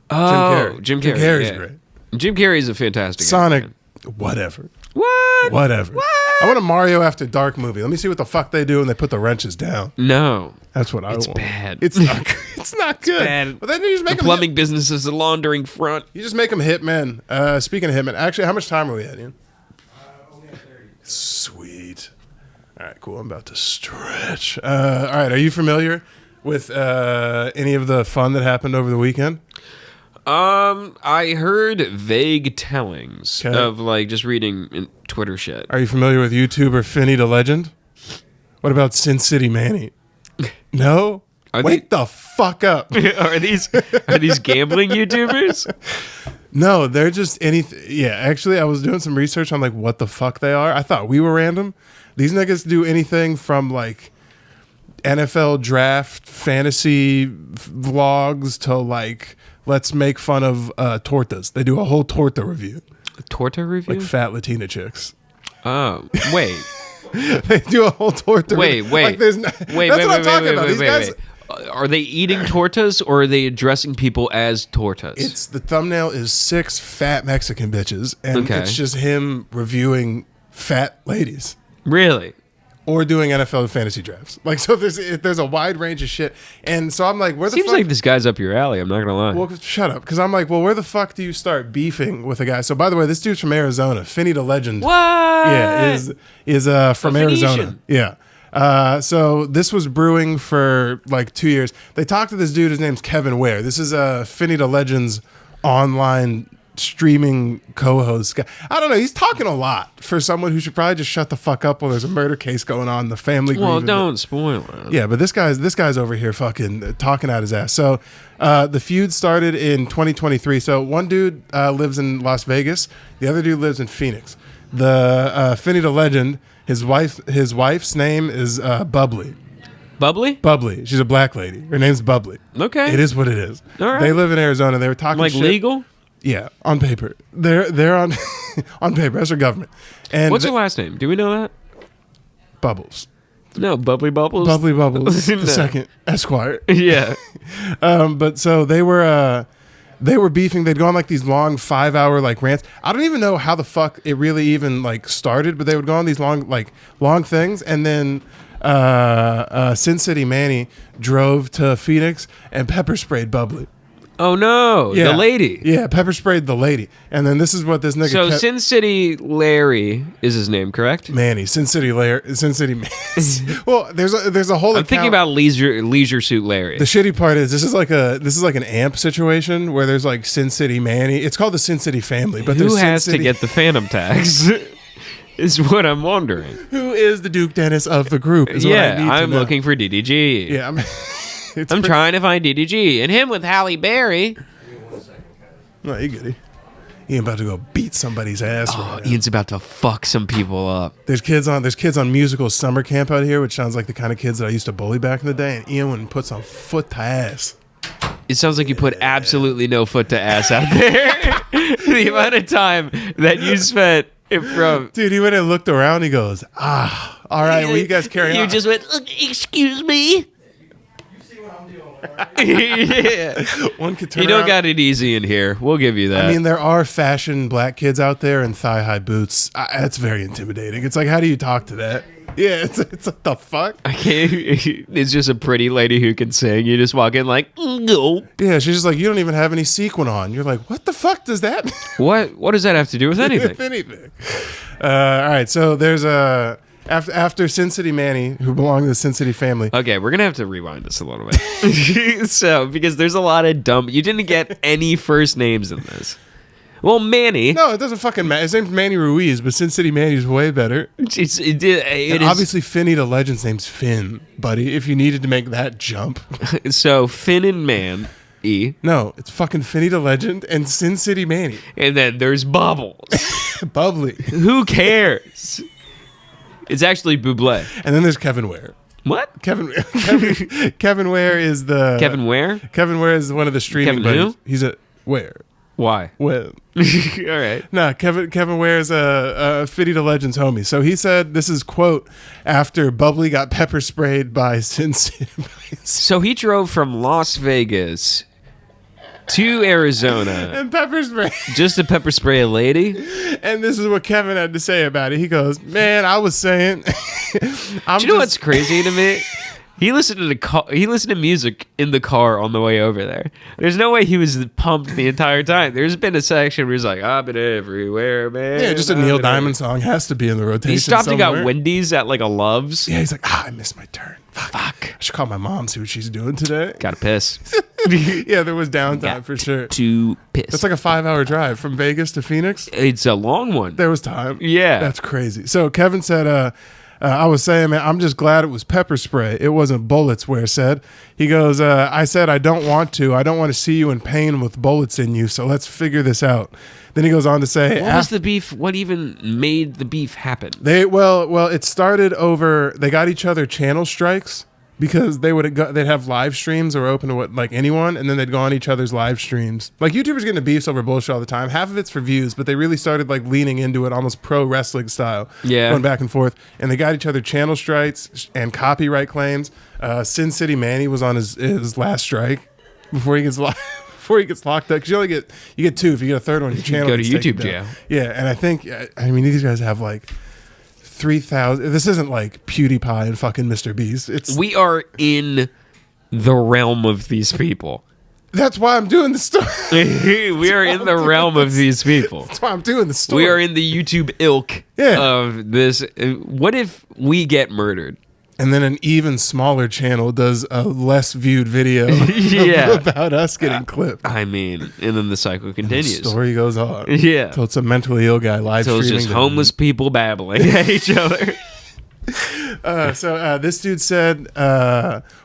Oh, Jim Carrey. Jim Carrey's yeah. great. Jim Carrey is a fantastic Sonic, Eggman. whatever. What? Whatever. I want a Mario After Dark movie. Let me see what the fuck they do when they put the wrenches down. No. That's what I want. It's bad. It's not. It's not good. bad. But then you just make The plumbing business is a laundering front. You just make them hitmen. Speaking of hitmen, actually, how much time are we at, Ian? Only at 30. Sweet. All right, cool. I'm about to stretch. All right, are you familiar with any of the fun that happened over the weekend? I heard vague tellings Okay. of like just reading in Twitter shit. Are you familiar with YouTuber Finny the Legend? What about Sin City Manny? No? Wake the fuck up. Are these gambling YouTubers? No, they're just anything. Yeah, actually, I was doing some research on like what the fuck they are. I thought we were random. These niggas do anything from like NFL draft fantasy vlogs to like let's make fun of tortas. They do a whole torta review. A torta review? Like fat Latina chicks. Oh, wait. They do a whole torta review. Wait. Like, there's no, Wait, that's what I'm talking about. These guys. Are they eating tortas or are they addressing people as tortas? It's the thumbnail is 6 fat Mexican bitches, and Okay. it's just him reviewing fat ladies. Really? Or doing NFL fantasy drafts. Like, so there's a wide range of shit. And so I'm like, where the Seems fuck? like this guy's up your alley. I'm not gonna lie. Well, shut up. Because I'm like, well, where the fuck do you start beefing with a guy? So, by the way, this dude's from Arizona. Finny the Legend. What? Yeah, is from A Arizona. Phoenician. Yeah. So this was brewing for like 2 years. They talked to this dude. His name's Kevin Ware. This is Finny the Legend's online streaming co-host guy. I don't know. He's talking a lot for someone who should probably just shut the fuck up while there's a murder case going on. The family. Well, grieving. don't spoil it. Yeah, but this guy's over here fucking talking out his ass. So the feud started in 2023. So one dude lives in Las Vegas. The other dude lives in Phoenix. The Finny the Legend. His wife's name is Bubbly. Bubbly? Bubbly. She's a black lady. Her name's Bubbly. Okay. It is what it is. All right. They live in Arizona. They were talking Like shit. legal? Yeah, on paper. They're on on paper. That's their government. And What's her last name? Do we know that? Bubbles. No, Bubbly Bubbles. Bubbly Bubbles. The No. second Esquire. Yeah. But so they were beefing. They'd go on like these long 5-hour like rants. I don't even know how the fuck it really even like started, but they would go on these long things, and then Sin City Manny drove to Phoenix and pepper sprayed Bubbly. Oh no, Yeah. the lady. Yeah, pepper sprayed the lady. And then this is what this nigga So Sin City Larry is his name, correct? Manny, Sin City Manny. Well, there's a whole I'm thinking about Leisure Suit Larry. The shitty part is this is like an AMP situation where there's like Sin City Manny. It's called the Sin City family, but Who there's Sin has to City, get the Phantom tax? Is what I'm wondering. who is the Duke Dennis of the group? Is what I need to I'm know. looking for DDG. Yeah, I'm trying to find DDG and him with Halle Berry. No, you goody. He ain't about to go beat somebody's ass. Oh, right now. Ian's about to fuck some people up. There's kids on musical summer camp out here, which sounds like the kind of kids that I used to bully back in the day. And Ian went and put some foot to ass. It sounds like you put absolutely no foot to ass out there. The amount of time that you spent From Dude, he went and looked around. He goes, all right, well, you guys carry on. You just went, excuse me. Yeah. One could turn You don't around. got it easy in here. We'll give you that. I mean, there are fashion black kids out there in thigh-high boots. That's very intimidating. It's like, how do you talk to that? Yeah, it's like, the fuck? I can't. It's just a pretty lady who can sing. You just walk in like, no. Yeah, she's just like, you don't even have any sequin on. You're like, what the fuck does that mean? What does that have to do with anything? With anything. All right, so there's after Sin City Manny, who belonged to the Sin City family. Okay, we're gonna have to rewind this a little bit. So, because there's a lot of dumb. You didn't get any first names in this. Well, Manny. No, it doesn't fucking matter. His name's Manny Ruiz, but Sin City Manny's way better. It And is, obviously, Finny the Legend's name's Finn, buddy. If you needed to make that jump. So Finn and Man. No, it's fucking Finny the Legend and Sin City Manny. And then there's Bubbles. Bubbly. Who cares? It's actually Bublé. And then there's Kevin Ware. What? Kevin Ware is the... Kevin Ware? Kevin Ware is one of the streaming Kevin buddies. who? He's a... Where? Why? Well... All right. No, Kevin Ware's a Fitty the Legends homie. So he said, this is quote, after Bubbly got pepper sprayed by Sin City. So he drove from Las Vegas to Arizona And pepper spray. just to pepper spray a lady. And this is what Kevin had to say about it. He goes, man, I was saying... Do you know what's crazy to me? He listened to music in the car on the way over there. There's no way he was pumped the entire time. There's been a section where he's like, "I've been everywhere, man." Yeah, just a I've Neil been Diamond song has to be in the rotation. He stopped somewhere. and got Wendy's at like a Love's. Yeah, he's like, I missed my turn. Fuck. I should call my mom, see what she's doing today. Gotta piss. Yeah, there was downtime for sure. To piss. That's like a 5-hour drive from Vegas to Phoenix. It's a long one. There was time. Yeah. That's crazy. So Kevin said, I was saying, man, I'm just glad it was pepper spray. It wasn't bullets, Ware said. He goes, I said, I don't want to see you in pain with bullets in you, so let's figure this out. Then he goes on to say, What was the beef? What even made the beef happen? well, it started over, they got each other channel strikes because they'd have live streams that were open to like anyone, and then they'd go on each other's live streams. Like YouTubers get into beefs over bullshit all the time. Half of it's for views, but they really started like leaning into it almost pro wrestling style. Yeah. Going back and forth. And they got each other channel strikes and copyright claims. Sin City Manny was on his last strike before he gets locked. Before he gets locked up, because you get two. If you get a third one, your channel Go to gets taken YouTube down. jail. Yeah, and I think these guys have like 3,000. This isn't like PewDiePie and fucking Mr. Beast. We are in the realm of these people. That's why I'm doing the story. We are in the realm of these people. That's why I'm doing the story. We are in the YouTube ilk of this. What if we get murdered? And then an even smaller channel does a less viewed video Yeah. about us getting clipped. I mean, and then the cycle continues. The story goes on. Yeah. So it's a mentally ill guy live So it's streaming. just homeless people babbling at each other. So this dude said,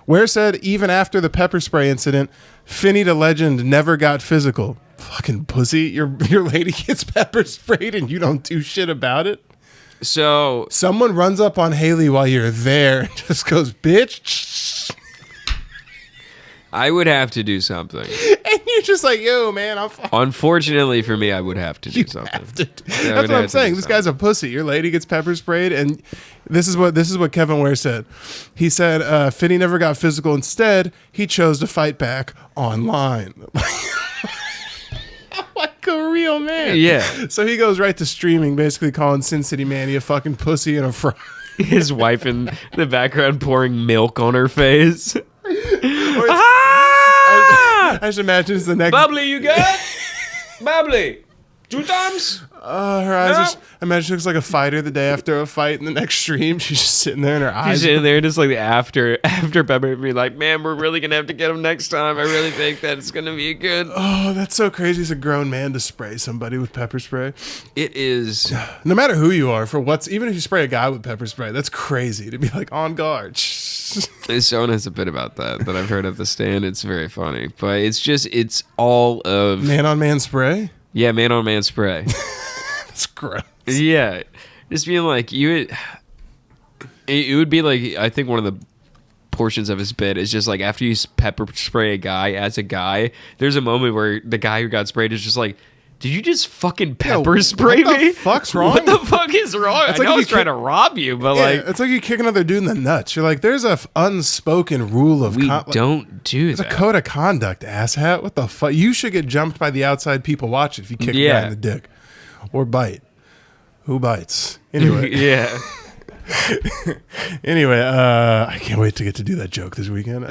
Ware said, even after the pepper spray incident, Finny the Legend never got physical. Fucking pussy. Your lady gets pepper sprayed and you don't do shit about it. So Someone runs up on Haley while you're there and just goes, bitch. I would have to do something. And you're just like, yo, man, I'm fine. Unfortunately for me, I would have to do something. That's what I'm saying. This guy's a pussy. Your lady gets pepper sprayed, and this is what Kevin Ware said. He said, Finny never got physical. Instead, he chose to fight back online. Like a real man. Yeah. So he goes right to streaming, basically calling Sin City Manny a fucking pussy and a fraud. His wife in the background pouring milk on her face. I just imagine it's the next. Bubbly, you good? Bubbly. 2 times? Her eyes. No. Just, imagine she looks like a fighter the day after a fight. In the next stream, she's just sitting there, and her eyes. He's sitting there just like after Pepper be like, man, we're really gonna have to get him next time. I really think that it's gonna be good. Oh, that's so crazy. He's a grown man to spray somebody with pepper spray. It is. No matter who you are, even if you spray a guy with pepper spray, that's crazy to be like on guard. Someone has a bit about that I've heard at the stand. It's very funny, but it's all of Man on man spray. Yeah, man on man spray. That's gross. Yeah, just being like it would be like, I think one of the portions of his bit is just like after you pepper spray a guy as a guy, there's a moment where the guy who got sprayed is just like, Did you just fucking pepper spray what me? the fuck's wrong? What the fuck is wrong? It's I like know I you was trying to rob you, but like, it's like you kick another dude in the nuts. You're like, there's a unspoken rule of we don't do It's a that. code of conduct, asshat. What the fuck? You should get jumped by the outside people watching if you kick a guy Yeah. in the dick or bite. Who bites? Anyway, Yeah. anyway, I can't wait to get to do that joke this weekend.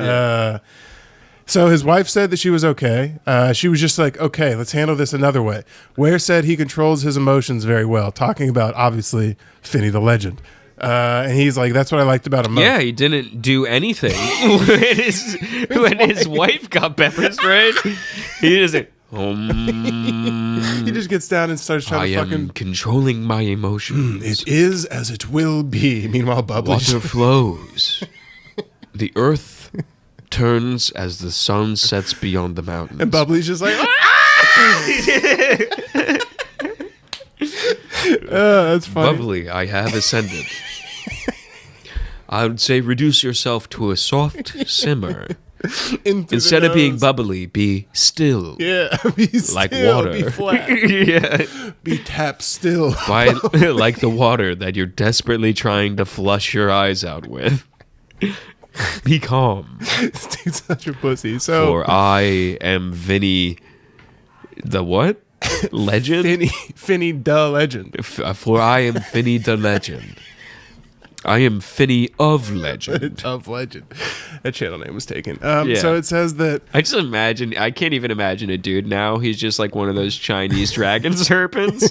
So his wife said that she was okay. She was just like, okay, let's handle this another way. Ware said he controls his emotions very well, talking about, obviously, Finney the Legend. And he's like, that's what I liked about him most. Yeah, he didn't do anything when his wife got pepper sprayed. He doesn't. He just gets down and starts I trying to am fucking... controlling my emotions. It is as it will be. Meanwhile, Bubbly's... Water flows. The earth turns as the sun sets beyond the mountains. And Bubbly's just like... that's funny. Bubbly, I have ascended. I would say reduce yourself to a soft simmer. Instead of being bubbly, be still. Yeah, be still, Like water. be flat, Yeah. be tapped still. Like the water that you're desperately trying to flush your eyes out with. Be calm. This dude's such a pussy. So For I am Vinny the what? Legend? Finney the Legend. For I am Finny the Legend. I am Finny of Legend. Of Legend. That channel name was taken. Yeah. So it says that... I can't even imagine a dude now. He's just like one of those Chinese dragon serpents.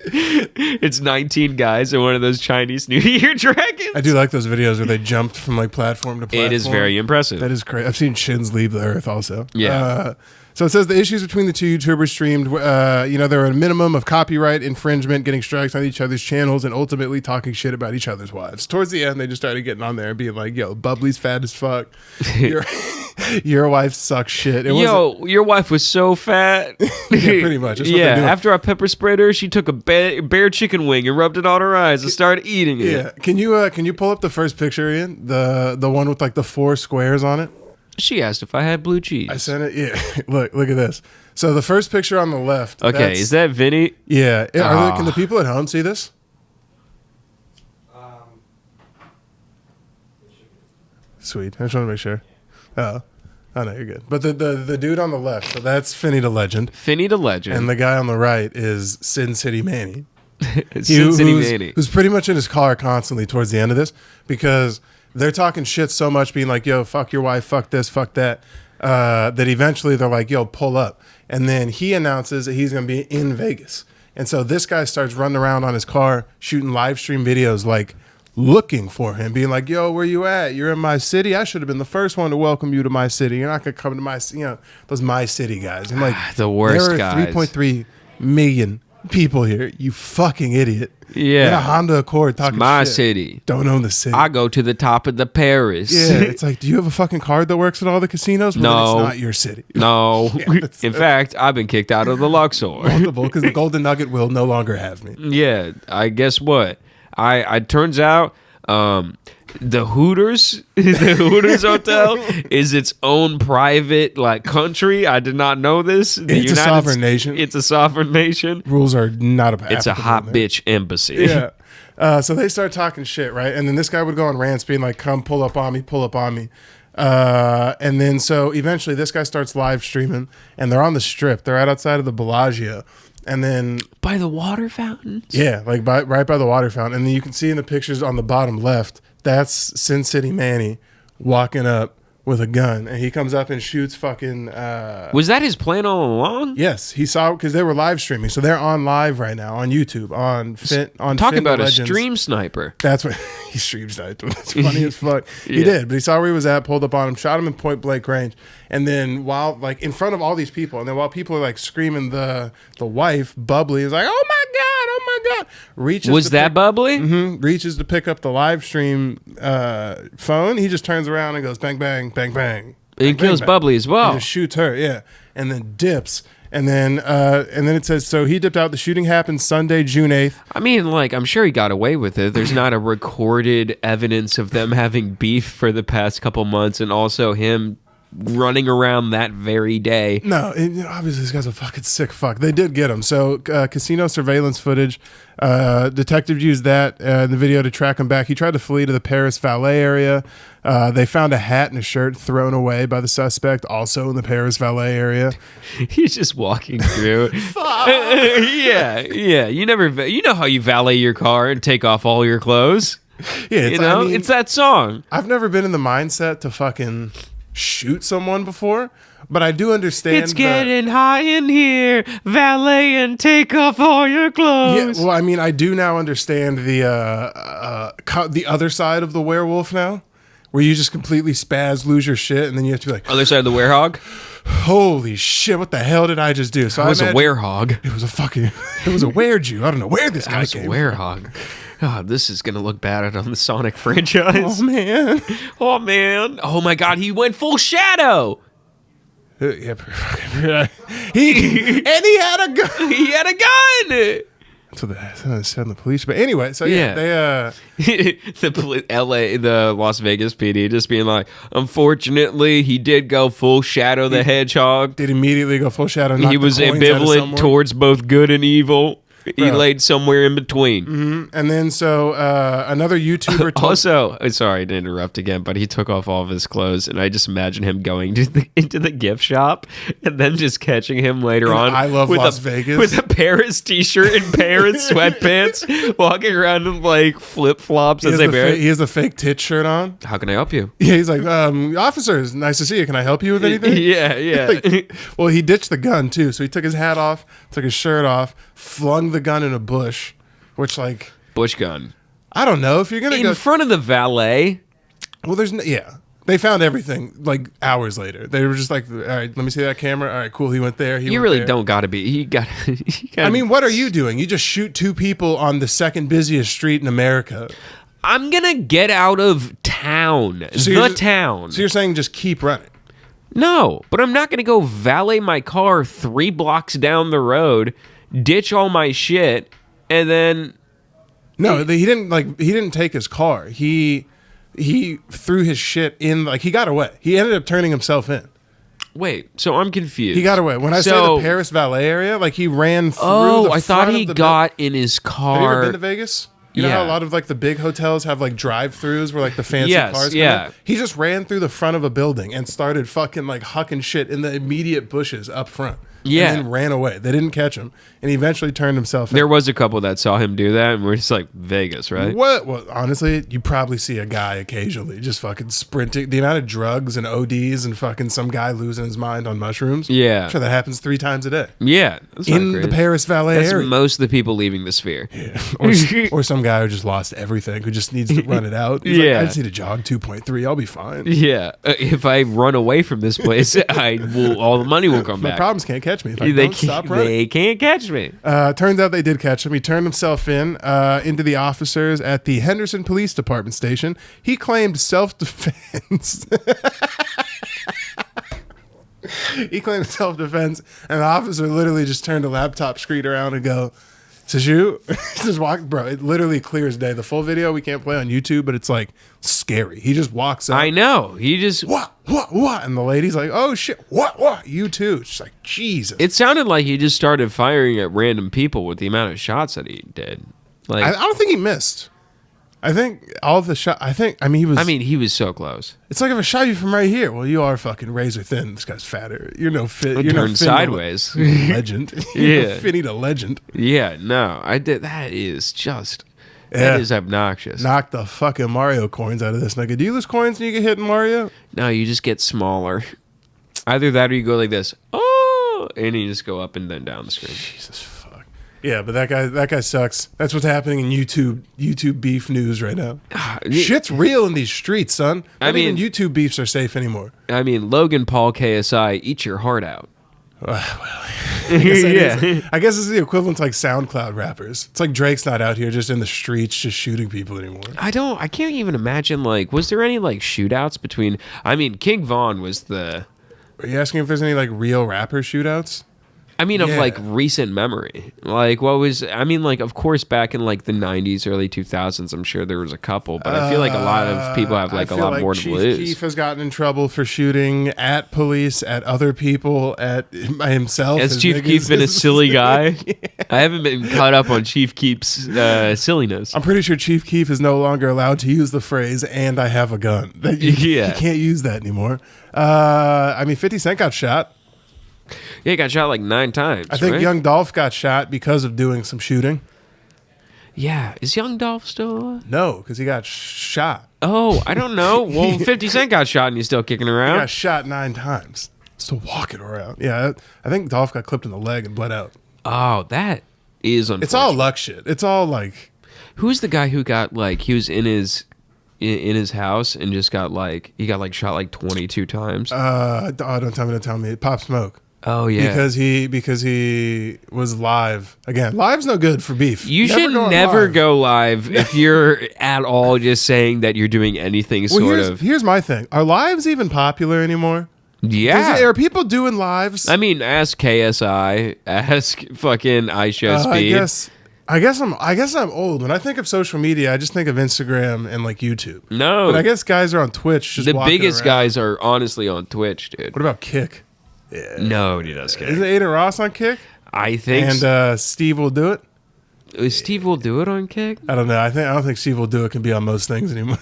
It's 19 guys and one of those Chinese New Year dragons. I do like those videos where they jumped from like platform to platform. It is very impressive. That is crazy. I've seen shins leave the earth also. Yeah. So it says the issues between the two YouTubers streamed, there were a minimum of copyright infringement, getting strikes on each other's channels, and ultimately talking shit about each other's wives. Towards the end, they just started getting on there and being like, yo, Bubbly's fat as fuck. Your wife sucks shit. Your wife was so fat. Yeah, pretty much. That's what Yeah, they're doing. after I pepper sprayed her, she took a bare chicken wing and rubbed it on her eyes and started eating it. Yeah. Can you pull up the first picture, Ian? The one with like the 4 squares on it? She asked if I had blue cheese. I sent it. Yeah. Look at this. So the first picture on the left. Okay, is that Vinny? Yeah. Can the people at home see this? Sweet. I just want to make sure. Oh no, you're good. But the dude on the left, so that's Finney the Legend. Finny the Legend. And the guy on the right is Sin City Manny. Sin City Manny. Who's pretty much in his car constantly towards the end of this because they're talking shit so much, being like, yo, fuck your wife, fuck this, fuck that, that eventually they're like, yo, pull up. And then he announces that he's going to be in Vegas. And so this guy starts running around on his car, shooting live stream videos, like looking for him, being like, yo, where you at? You're in my city. I should have been the first one to welcome you to my city. You're not going to come to my, those my city guys. I'm like, the worst there are guys. 3.3 million people here. You fucking idiot. Yeah. In a Honda Accord talking My shit. city. Don't own the city. I go to the top of the Paris. Yeah, it's like, do you have a fucking card that works at all the casinos? Well, No. then it's not your city. No. that's- In fact, I've been kicked out of the Luxor. Multiple, because the Golden Nugget will no longer have me. Yeah, I guess what? I turns out the Hooters hotel is its own private like country. I did not know this. It's a sovereign nation. It's a sovereign nation. Rules are not a. It's a hot bitch embassy. Yeah. So they start talking shit, right? And then this guy would go on rants, being like, "Come pull up on me, pull up on me." And then so eventually this guy starts live streaming, and they're on the strip. They're right outside of the Bellagio. And then By the water fountains? yeah, like right by the water fountain. And then you can see in the pictures on the bottom left, that's Sin City Manny walking up with a gun, and he comes up and shoots fucking. Was that his plan all along? Yes, he saw because they were live streaming, so they're on live right now on YouTube Talk Fin about a Legends. stream sniper. That's what he streams that. That's funny as fuck. He Yeah. did, but he saw where he was at, pulled up on him, shot him in point blank range, and then while like in front of all these people, and then while people are like screaming, the wife Bubbly is like, "Oh my god!" Reaches Was to that bubbly? reaches to pick up the live stream phone. He just turns around and goes bang bang bang bang. He Bang, kills bang. Bubbly as well. And just shoots her, yeah, and then dips. And then it says, so he dipped out. The shooting happened Sunday, June 8th. I mean, like, I'm sure he got away with it. There's not a recorded evidence of them having beef for the past couple months, and also him running around that very day. No, obviously this guy's a fucking sick fuck. They did get him. So casino surveillance footage, detectives used that in the video to track him back. He tried to flee to the Paris Valet area. They found a hat and a shirt thrown away by the suspect, also in the Paris Valet area. He's just walking through. yeah. You know how you valet your car and take off all your clothes. Yeah, it's that song. I've never been in the mindset to fucking shoot someone before, but I do understand. It's getting high in here, valet and take off all your clothes. Yeah, well, I mean, I do now understand the other side of the werewolf now, where you just completely spaz, lose your shit, and then you have to be like, other side of the werehog. Holy shit! What the hell did I just do? So I was a werehog. It was a werejew. I don't know where this guy came. A werehog. Oh, this is gonna look bad on the Sonic franchise. Oh man! Oh my God! He went full shadow. Yeah, he had a gun. He had a gun. That's what they said in the police. But anyway, so they the Las Vegas PD just being like, unfortunately, he did go full Shadow the Hedgehog. Did immediately go full Shadow. He was ambivalent towards both good and evil. He laid somewhere in between. Mm-hmm. And then another YouTuber also, sorry to interrupt again, but he took off all of his clothes, and I just imagine him going into the gift shop and then just catching him later on. I love Las Vegas. With a Paris t-shirt and Paris sweatpants, walking around in like flip-flops as they bear it. He has a fake tit shirt on. How can I help you? Yeah, he's like, officers, nice to see you. Can I help you with anything? Yeah. Well, he ditched the gun too. So he took his hat off, took his shirt off, flung the gun in a bush, which like bush gun. I don't know if you're gonna go in front of the valet. Well, they found everything like hours later. They were just like, all right, let me see that camera. All right, cool. He went there. You really don't gotta be. You got. I mean, what are you doing? You just shoot two people on the second busiest street in America. I'm gonna get out of town. Town. So you're saying just keep running? No, but I'm not gonna go valet my car 3 blocks down the road, ditch all my shit, and then he didn't take his car. He threw his shit in, like he got away. He ended up turning himself in. Wait, so I'm confused. He got away. When I say the Paris Valet area, like he ran through the I thought he got in his car. Have you ever been to Vegas? You know how a lot of like the big hotels have like drive-throughs where like the fancy cars come in? He just ran through the front of a building and started fucking like hucking shit in the immediate bushes up front. Yeah. And then ran away. They didn't catch him. And he eventually turned himself in. There was a couple that saw him do that, and we're just like, Vegas, right? What? Well, honestly, you probably see a guy occasionally just fucking sprinting. The amount of drugs and ODs and fucking some guy losing his mind on mushrooms. Yeah. I'm sure that happens 3 times a day. Yeah. In the Paris Valet area. That's most of the people leaving the sphere. Yeah. Or some guy who just lost everything, who just needs to run it out. He's like, I just need to jog 2.3. I'll be fine. Yeah. If I run away from this place, all the money will come back. My problems can't catch me if I don't stop running. They can't catch me. Turns out they did catch him. He turned himself in into the officers at the Henderson Police Department station. He claimed self-defense. He claimed self-defense, and the officer literally just turned a laptop screen around and go, "Says you." Just walk, bro. It literally clear as day. The full video we can't play on YouTube, but it's like scary. He just walks up. I know. He just what, and the lady's like, "Oh shit, what? You too?" She's like, Jesus. It sounded like he just started firing at random people with the amount of shots that he did. Like I don't think he missed. I think all of the shot. He was so close. It's like if I shot you from right here. Well, you are fucking razor thin. This guy's fatter. You're no fit. You're turned sideways. Legend. Yeah, Finny to legend. Yeah, no, I did. That is obnoxious. Knock the fucking Mario coins out of this nigga. Do you lose coins when you get hit in Mario? No, you just get smaller. Either that or you go like this. Oh, and you just go up and then down the screen. Jesus fuck. Yeah, but that guy sucks. That's what's happening in YouTube beef news right now. Shit's real in these streets, son. Not even YouTube beefs are safe anymore. I mean, Logan Paul KSI, eat your heart out. Well, I guess it's the equivalent to like SoundCloud rappers. It's like Drake's not out here just in the streets just shooting people anymore. I can't even imagine, like, was there any like shootouts between, King Von was the... Are you asking if there's any like real rapper shootouts? I mean, of Yeah. like recent memory. Like, what was? I mean, like, of course, back in like the '90s, early 2000s, I'm sure there was a couple, but I feel like a lot of people have like I a feel lot like more to Chief lose. Keef has gotten in trouble for shooting at police, at other people, at himself. Has His Chief niggas. Keef been a silly guy? I haven't been caught up on Chief Keef's silliness. I'm pretty sure Chief Keef is no longer allowed to use the phrase "and I have a gun." Yeah. He can't use that anymore. I mean, 50 Cent got shot. Yeah, he got shot like 9 times. I think right? Young Dolph got shot because of doing some shooting. Yeah, is Young Dolph still alive? No, because he got shot. Oh, I don't know. Well, 50 Cent got shot and he's still kicking He around. got shot 9 times. Still walking around. Yeah, I think Dolph got clipped in the leg and bled out. Oh, that is unfortunate. It's all luck shit. It's all like... Who's the guy who got like he was in his house and just got like he got like shot like 22 times? don't tell me. Pop Smoke. Oh yeah. Because he was live. Again, live's no good for beef. You should go never live. go live if you're at all just saying that you're doing anything Well, sort here's, of. here's my thing. Are lives even popular anymore? Yeah. Are people doing lives? I mean, ask KSI, ask fucking iShowSpeed. I guess I'm old. When I think of social media, I just think of Instagram and like YouTube. No. But I guess guys are on Twitch. Just The walking biggest around. guys are honestly on Twitch, dude. What about Kick? Nobody does Isn't care. Aiden Ross on Kick? I think And Steve will do it. Steve will do it on Kick. I don't know. I don't think Steve will do it can be on most things anymore.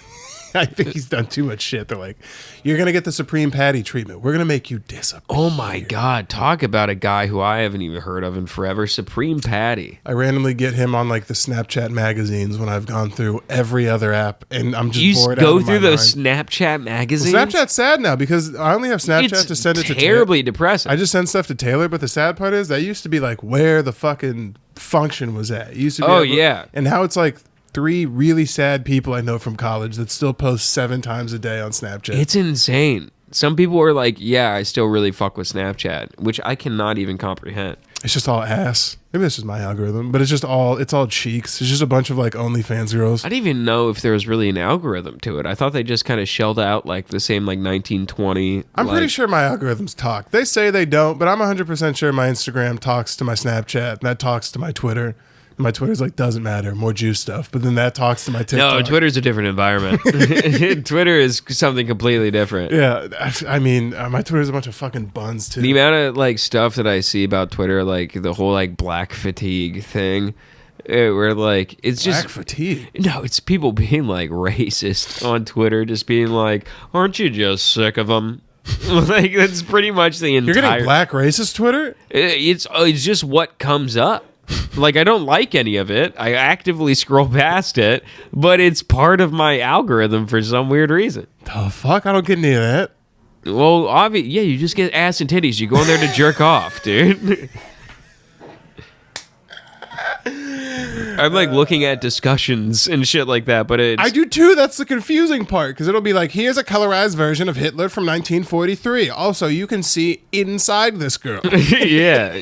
I think he's done too much shit. They're like, you're gonna get the Supreme Patty treatment. We're gonna make you disappear. Oh my God! Talk about a guy who I haven't even heard of in forever. Supreme Patty. I randomly get him on like the Snapchat magazines when I've gone through every other app, and I'm just You bored. go out of through my those mind. Snapchat magazines. Snapchat's sad now because I only have Snapchat It's to send it to terribly depressing. I just send stuff to Taylor, but the sad part is that used to be like where the fucking function was at. It used to be Oh, able- yeah. and now it's like 3 really sad people I know from college that still post 7 times a day on Snapchat. It's insane. Some people are like, yeah, I still really fuck with Snapchat, which I cannot even comprehend. It's just all ass. Maybe that's just my algorithm, but it's all cheeks. It's just a bunch of like OnlyFans girls. I didn't even know if there was really an algorithm to it. I thought they just kind of shelled out like the same like 1920. I'm like, pretty sure my algorithms talk. They say they don't, but I'm 100% sure my Instagram talks to my Snapchat, and that talks to my Twitter. My Twitter's like, doesn't matter, more Jew stuff. But then that talks to my TikTok. No, Twitter's a different environment. Twitter is something completely different. Yeah, I mean, my Twitter's a bunch of fucking buns too. The amount of like stuff that I see about Twitter, like the whole like black fatigue thing, where like it's Black just fatigue. no, it's people being like racist on Twitter, just being like, "Aren't you just sick of them?" Like that's pretty much the entire. You're getting black racist Twitter? It's just what comes up. Like I don't like any of it. I actively scroll past it, but it's part of my algorithm for some weird reason. The fuck? I don't get any of that. Well, yeah, you just get ass and titties. You go in there to jerk off, dude. I'm like looking at discussions and shit like that, but it's I do too. That's the confusing part because it'll be like, here's a colorized version of Hitler from 1943. Also, you can see inside this girl. yeah.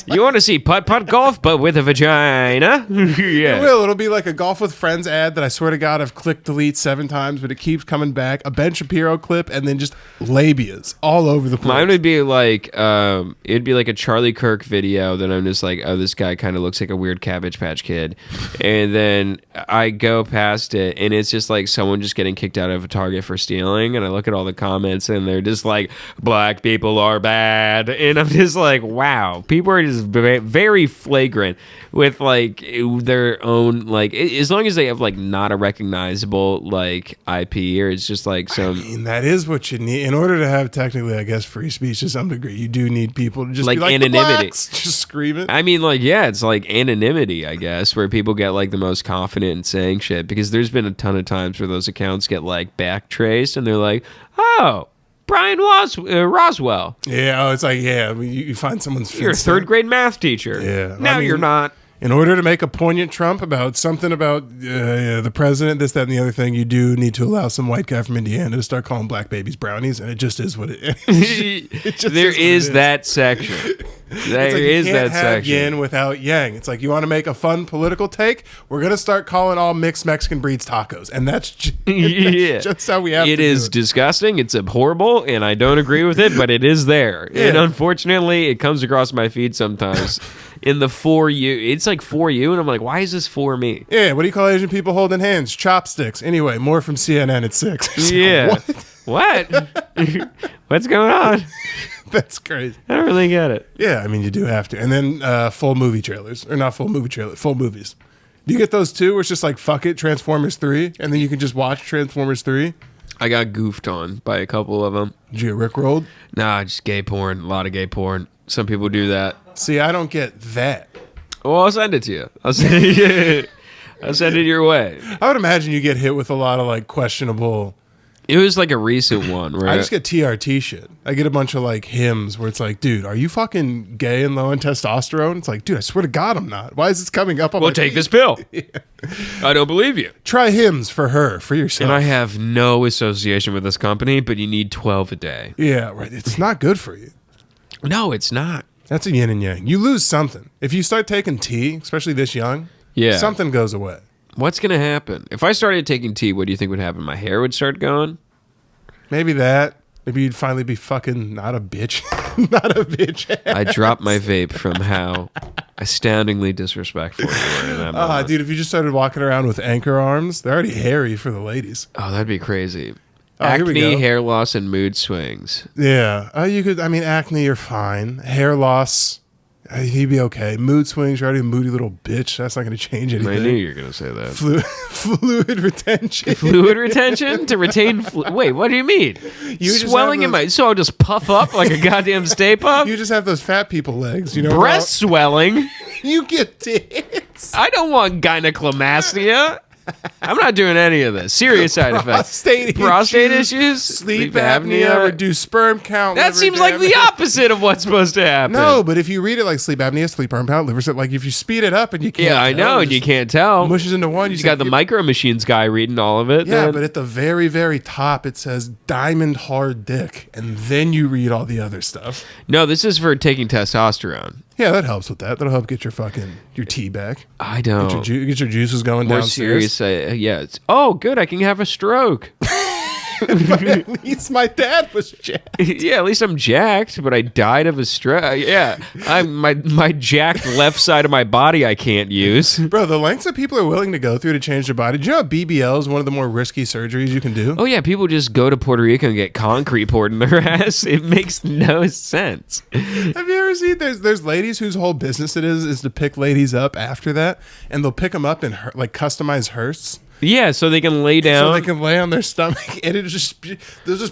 You want to see putt-putt golf, but with a vagina? Yeah. It'll be like a Golf with Friends ad that I swear to God I've clicked delete 7 times, but it keeps coming back. A Ben Shapiro clip and then just labias all over the place. Mine would be like, it'd be like a Charlie Kirk video that I'm just like, oh, this guy kind of looks like a weird Cabbage Patch Kid. And then I go past it and it's just like someone just getting kicked out of a Target for stealing. And I look at all the comments and they're just like, black people are bad. And I'm just like, wow, people are just very flagrant with like their own, like, as long as they have like not a recognizable like IP or it's just like some. I mean, that is what you need in order to have technically, I guess, free speech to some degree. You do need people to just Like be like anonymity. The blacks, just scream it. I mean, like, yeah, it's like anonymity, I guess, where people get like the most confident in saying shit because there's been a ton of times where those accounts get like back traced and they're like, oh, Brian Roswell. Yeah, it's like, yeah, I mean, you find someo's You're a face third grade math teacher. Yeah. No, I mean, you're not. in order to make a poignant Trump about something about the president, this, that, and the other thing, you do need to allow some white guy from Indiana to start calling black babies brownies, and it just is what it is. There is that section. There is that section. Yin without yang. It's like, you want to make a fun political take? We're going to start calling all mixed Mexican breeds tacos, and that's just how we have to do it. It is disgusting. It's abhorrible, and I don't agree with it, but it is there. Yeah. And unfortunately, it comes across my feed sometimes in the for you. It's like for you, and I'm like, why is this for me? Yeah, what do you call Asian people holding hands? Chopsticks. Anyway, more from CNN at 6. Yeah. What? What's going on? That's crazy. I don't really get it. Yeah, I mean, you do have to. And then full movie trailers. Or not full movie trailers, full movies. Do you get those too, where it's just like, fuck it, Transformers 3, and then you can just watch Transformers 3? I got goofed on by a couple of them. Did you get rickrolled? Nah, just gay porn. A lot of gay porn. Some people do that. See, I don't get that. Well, I'll send it to you. I'll send it your way. I would imagine you get hit with a lot of like questionable... It was like a recent one, right? I just get TRT shit. I get a bunch of like hymns where it's like, dude, are you fucking gay and low in testosterone? It's like, dude, I swear to God I'm not. Why is this coming up on my take feed? this pill. Yeah. I don't believe you. Try hymns for her, for yourself. And I have no association with this company, but you need 12 a day. Yeah, right. It's not good for you. No, it's not. That's a yin and yang. You lose something. If you start taking tea, especially this young, something goes away. What's going to happen? If I started taking tea, what do you think would happen? My hair would start going? Maybe that. Maybe you'd finally be fucking not a bitch. Not a bitch. I dropped my vape from how astoundingly disrespectful you were. Dude, if you just started walking around with anchor arms, they're already hairy for the ladies. Oh, that'd be crazy. Oh, acne, hair loss, and mood swings. Yeah. You could, I mean, acne, you're fine. Hair loss, he'd be okay. Mood swings, you're already a moody little bitch. That's not going to change anything. I knew you were going to say that. Fluid retention. Fluid retention? To retain wait, what do you mean? Swelling in my... So I'll just puff up like a goddamn Stay Puft? You just have those fat people legs. You know, breast swelling? You get tits. I don't want gynecomastia. I'm not doing any of this. Serious side effects. Prostate issues? Sleep apnea, reduce sperm count. That seems like the opposite of what's supposed to happen. No, but if you read it like sleep apnea, sleep sperm count, liver, like if you speed it up and you can't Yeah, I know, and you can't tell. Mushes into one. You got the Micro Machines guy reading all of it. Yeah, but at the very, very top, it says diamond hard dick. And then you read all the other stuff. No, this is for taking testosterone. Yeah, that helps with that. That'll help get your tea back. I don't. Get your juices going More downstairs. serious, yeah. Oh, good. I can have a stroke. But at least my dad was jacked. Yeah, at least I'm jacked, but I died of a stroke. Yeah, my jacked left side of my body I can't use. Bro, the lengths that people are willing to go through to change their body. Do you know BBL is one of the more risky surgeries you can do? Oh yeah, people just go to Puerto Rico and get concrete poured in their ass. It makes no sense. Have you ever seen there's ladies whose whole business it is to pick ladies up after that, and they'll pick them up in like customized hearse. Yeah, so they can lay down. So they can lay on their stomach, and they'll just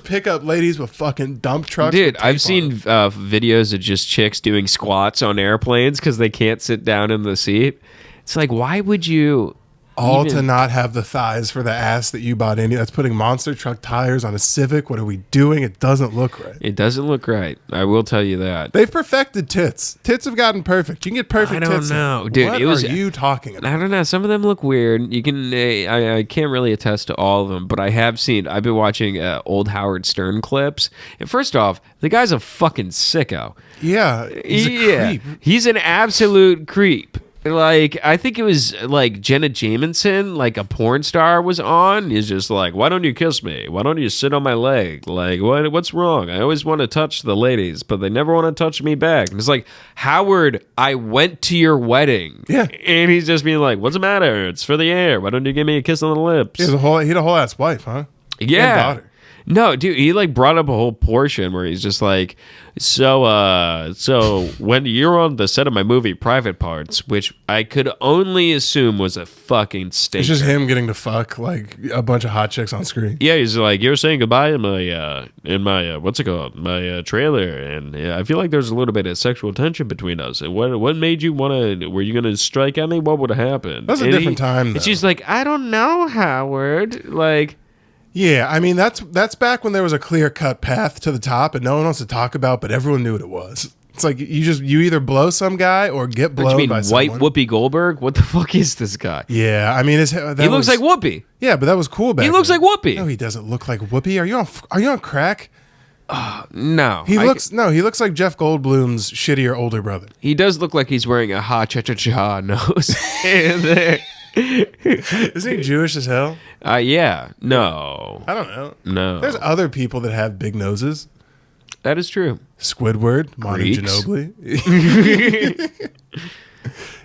pick up ladies with fucking dump trucks. Dude, I've seen videos of just chicks doing squats on airplanes because they can't sit down in the seat. It's like, why would you... All to not have the thighs for the ass that you bought in. That's putting monster truck tires on a Civic. What are we doing? It doesn't look right. It doesn't look right. I will tell you that. They've perfected tits. Tits have gotten perfect. You can get perfect tits. I don't know. Dude, what are you talking about? I don't know. Some of them look weird. You can. I can't really attest to all of them, but I've been watching old Howard Stern clips. And first off, the guy's a fucking sicko. Yeah. He's a creep. He's an absolute creep. Like, I think it was like Jenna Jameson, like a porn star, was on. He's just like, why don't you kiss me? Why don't you sit on my leg? Like, what's wrong? I always want to touch the ladies, but they never want to touch me back. And it's like, Howard, I went to your wedding. Yeah. And he's just being like, what's the matter? It's for the air. Why don't you give me a kiss on the lips? He had a whole ass wife, huh? Yeah. Daughter. No, dude, he like brought up a whole portion where he's just like, so when you're on the set of my movie Private Parts, which I could only assume was a fucking stinker. It's just him getting to fuck like a bunch of hot chicks on screen. Yeah, he's like, you're saying goodbye in my what's it called, my trailer, and I feel like there's a little bit of sexual tension between us. And what made you want to? Were you gonna strike at me? What would have happened? That was a different time. Though. And she's like, I don't know, Howard. Like. Yeah, I mean that's back when there was a clear-cut path to the top and no one wants to talk about, but everyone knew what it was. It's like you either blow some guy or get blown What, you mean by white someone. Whoopi Goldberg? What the fuck is this guy? Yeah, I mean, He looks like Whoopi. Yeah, but that was cool back He looks then. like Whoopi. No, he doesn't look like Whoopi. Are you on crack? No. He looks like Jeff Goldblum's shittier older brother. He does look like he's wearing a ha-cha-cha-cha nose. In there. Isn't he Jewish as hell? Yeah. No. I don't know. No. There's other people that have big noses. That is true. Squidward, Manu Greeks. Ginobili.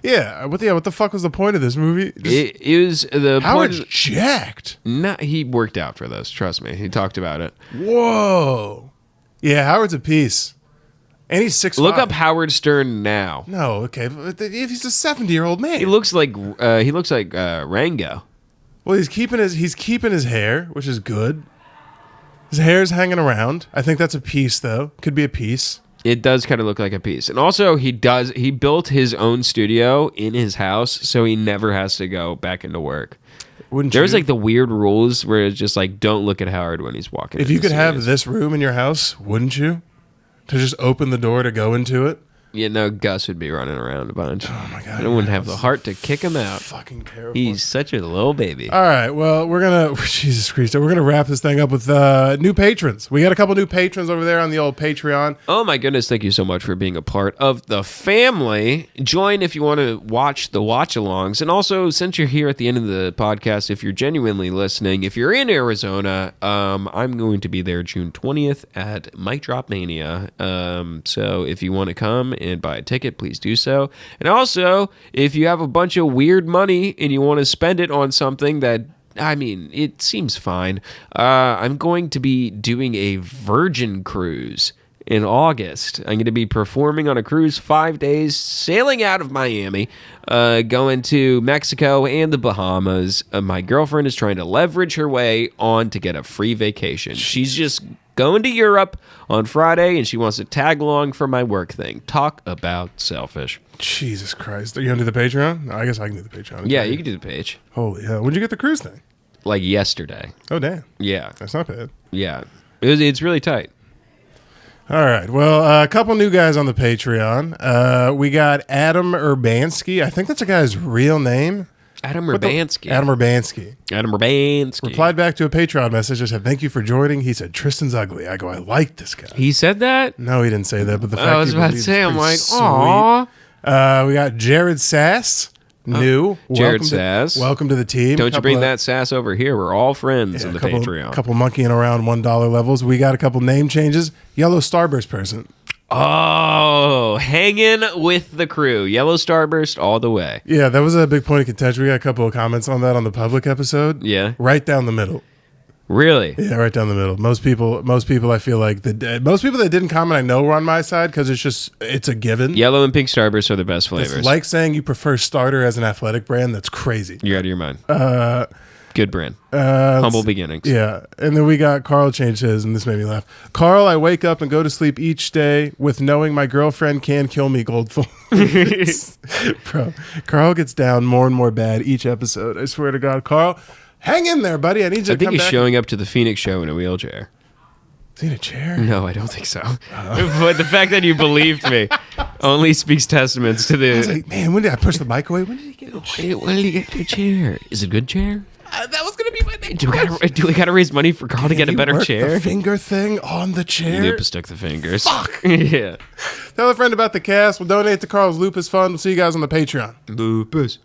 Yeah, what the fuck was the point of this movie? It was the Howard's point. jacked. Nah, he worked out for this. Trust me. He talked about it. Whoa. Yeah, Howard's a piece. And he's 6'5". Look up Howard Stern now. No, okay. But he's a 70-year-old man. He looks like Rango. Well, he's keeping his hair, which is good. His hair's hanging around. I think that's a piece, though. Could be a piece. It does kind of look like a piece. And also he built his own studio in his house, so he never has to go back into work. Wouldn't There's you? like the weird rules where it's just like, don't look at Howard when he's walking. If in you the could have studios. this room in your house, wouldn't you? To just open the door to go into it? Yeah, no, Gus would be running around a bunch. Oh my God. I wouldn't have the heart to kick him out. Fucking terrible. He's such a little baby. All right, well, we're going to... Jesus Christ. We're going to wrap this thing up with new patrons. We got a couple new patrons over there on the old Patreon. Oh my goodness, thank you so much for being a part of the family. Join if you want to watch the watch-alongs. And also, since you're here at the end of the podcast, if you're genuinely listening, if you're in Arizona, I'm going to be there June 20th at Mic Drop Mania. So if you want to come and buy a ticket, please do so. And also, if you have a bunch of weird money and you want to spend it on something that, I mean, it seems fine, I'm going to be doing a Virgin cruise in August. I'm going to be performing on a cruise 5 days, sailing out of Miami, going to Mexico and the Bahamas. My girlfriend is trying to leverage her way on to get a free vacation. She's just going to Europe on Friday, and she wants to tag along for my work thing. Talk about selfish. Jesus Christ. Are you going to do the Patreon? I guess I can do the Patreon. Yeah, you can do the page. Holy hell. When'd you get the cruise thing? Like yesterday. Oh, damn. Yeah. That's not bad. Yeah. It's really tight. All right. Well, a couple new guys on the Patreon. We got Adam Urbanski. I think that's a guy's real name. Adam Urbanski. Adam Urbanski. Adam Urbanski. Replied back to a Patreon message. I said, thank you for joining. He said, Tristan's ugly. I go, I like this guy. He said that? No, he didn't say that, but the fact I was he about to believes say, is I'm pretty like, sweet. aw. We got Jared Sass. New. Jared Welcome Sass. Welcome to the team. Don't you bring that sass over here. We're all friends in the couple, Patreon. couple monkeying around $1 levels. We got a couple name changes. Yellow Starburst person. Oh, hanging with the crew. Yellow Starburst all the way. Yeah, that was a big point of contention. We got a couple of comments on that on the public episode. Yeah. Right down the middle. Really? Yeah, right down the middle. Most people I feel like most people that didn't comment I know were on my side because it's a given. Yellow and pink Starburst are the best flavors. It's like saying you prefer Starter as an athletic brand. That's crazy. You're out of your mind. Good brand. Humble beginnings. Yeah. And then we got Carl changed his, and this made me laugh. Carl, I wake up and go to sleep each day with knowing my girlfriend can kill me, Goldfull. Bro, Carl gets down more and more bad each episode. I swear to God. Carl, hang in there, buddy. I need you to I think come he's back. showing up to the Phoenix show in a wheelchair. Is he in a chair? No, I don't think so. But the fact that you believed me only speaks testaments to I was the... like, man, when did I push the mic away? When did he get a chair? When did he get a chair? Is it a good chair? That was going to be my name. Do we gotta raise money for Carl to get a You better work chair? The finger thing on the chair. Lupus took the fingers. Fuck. Yeah. Tell a friend about the cast. We'll donate to Carl's Lupus Fund. We'll see you guys on the Patreon. Lupus.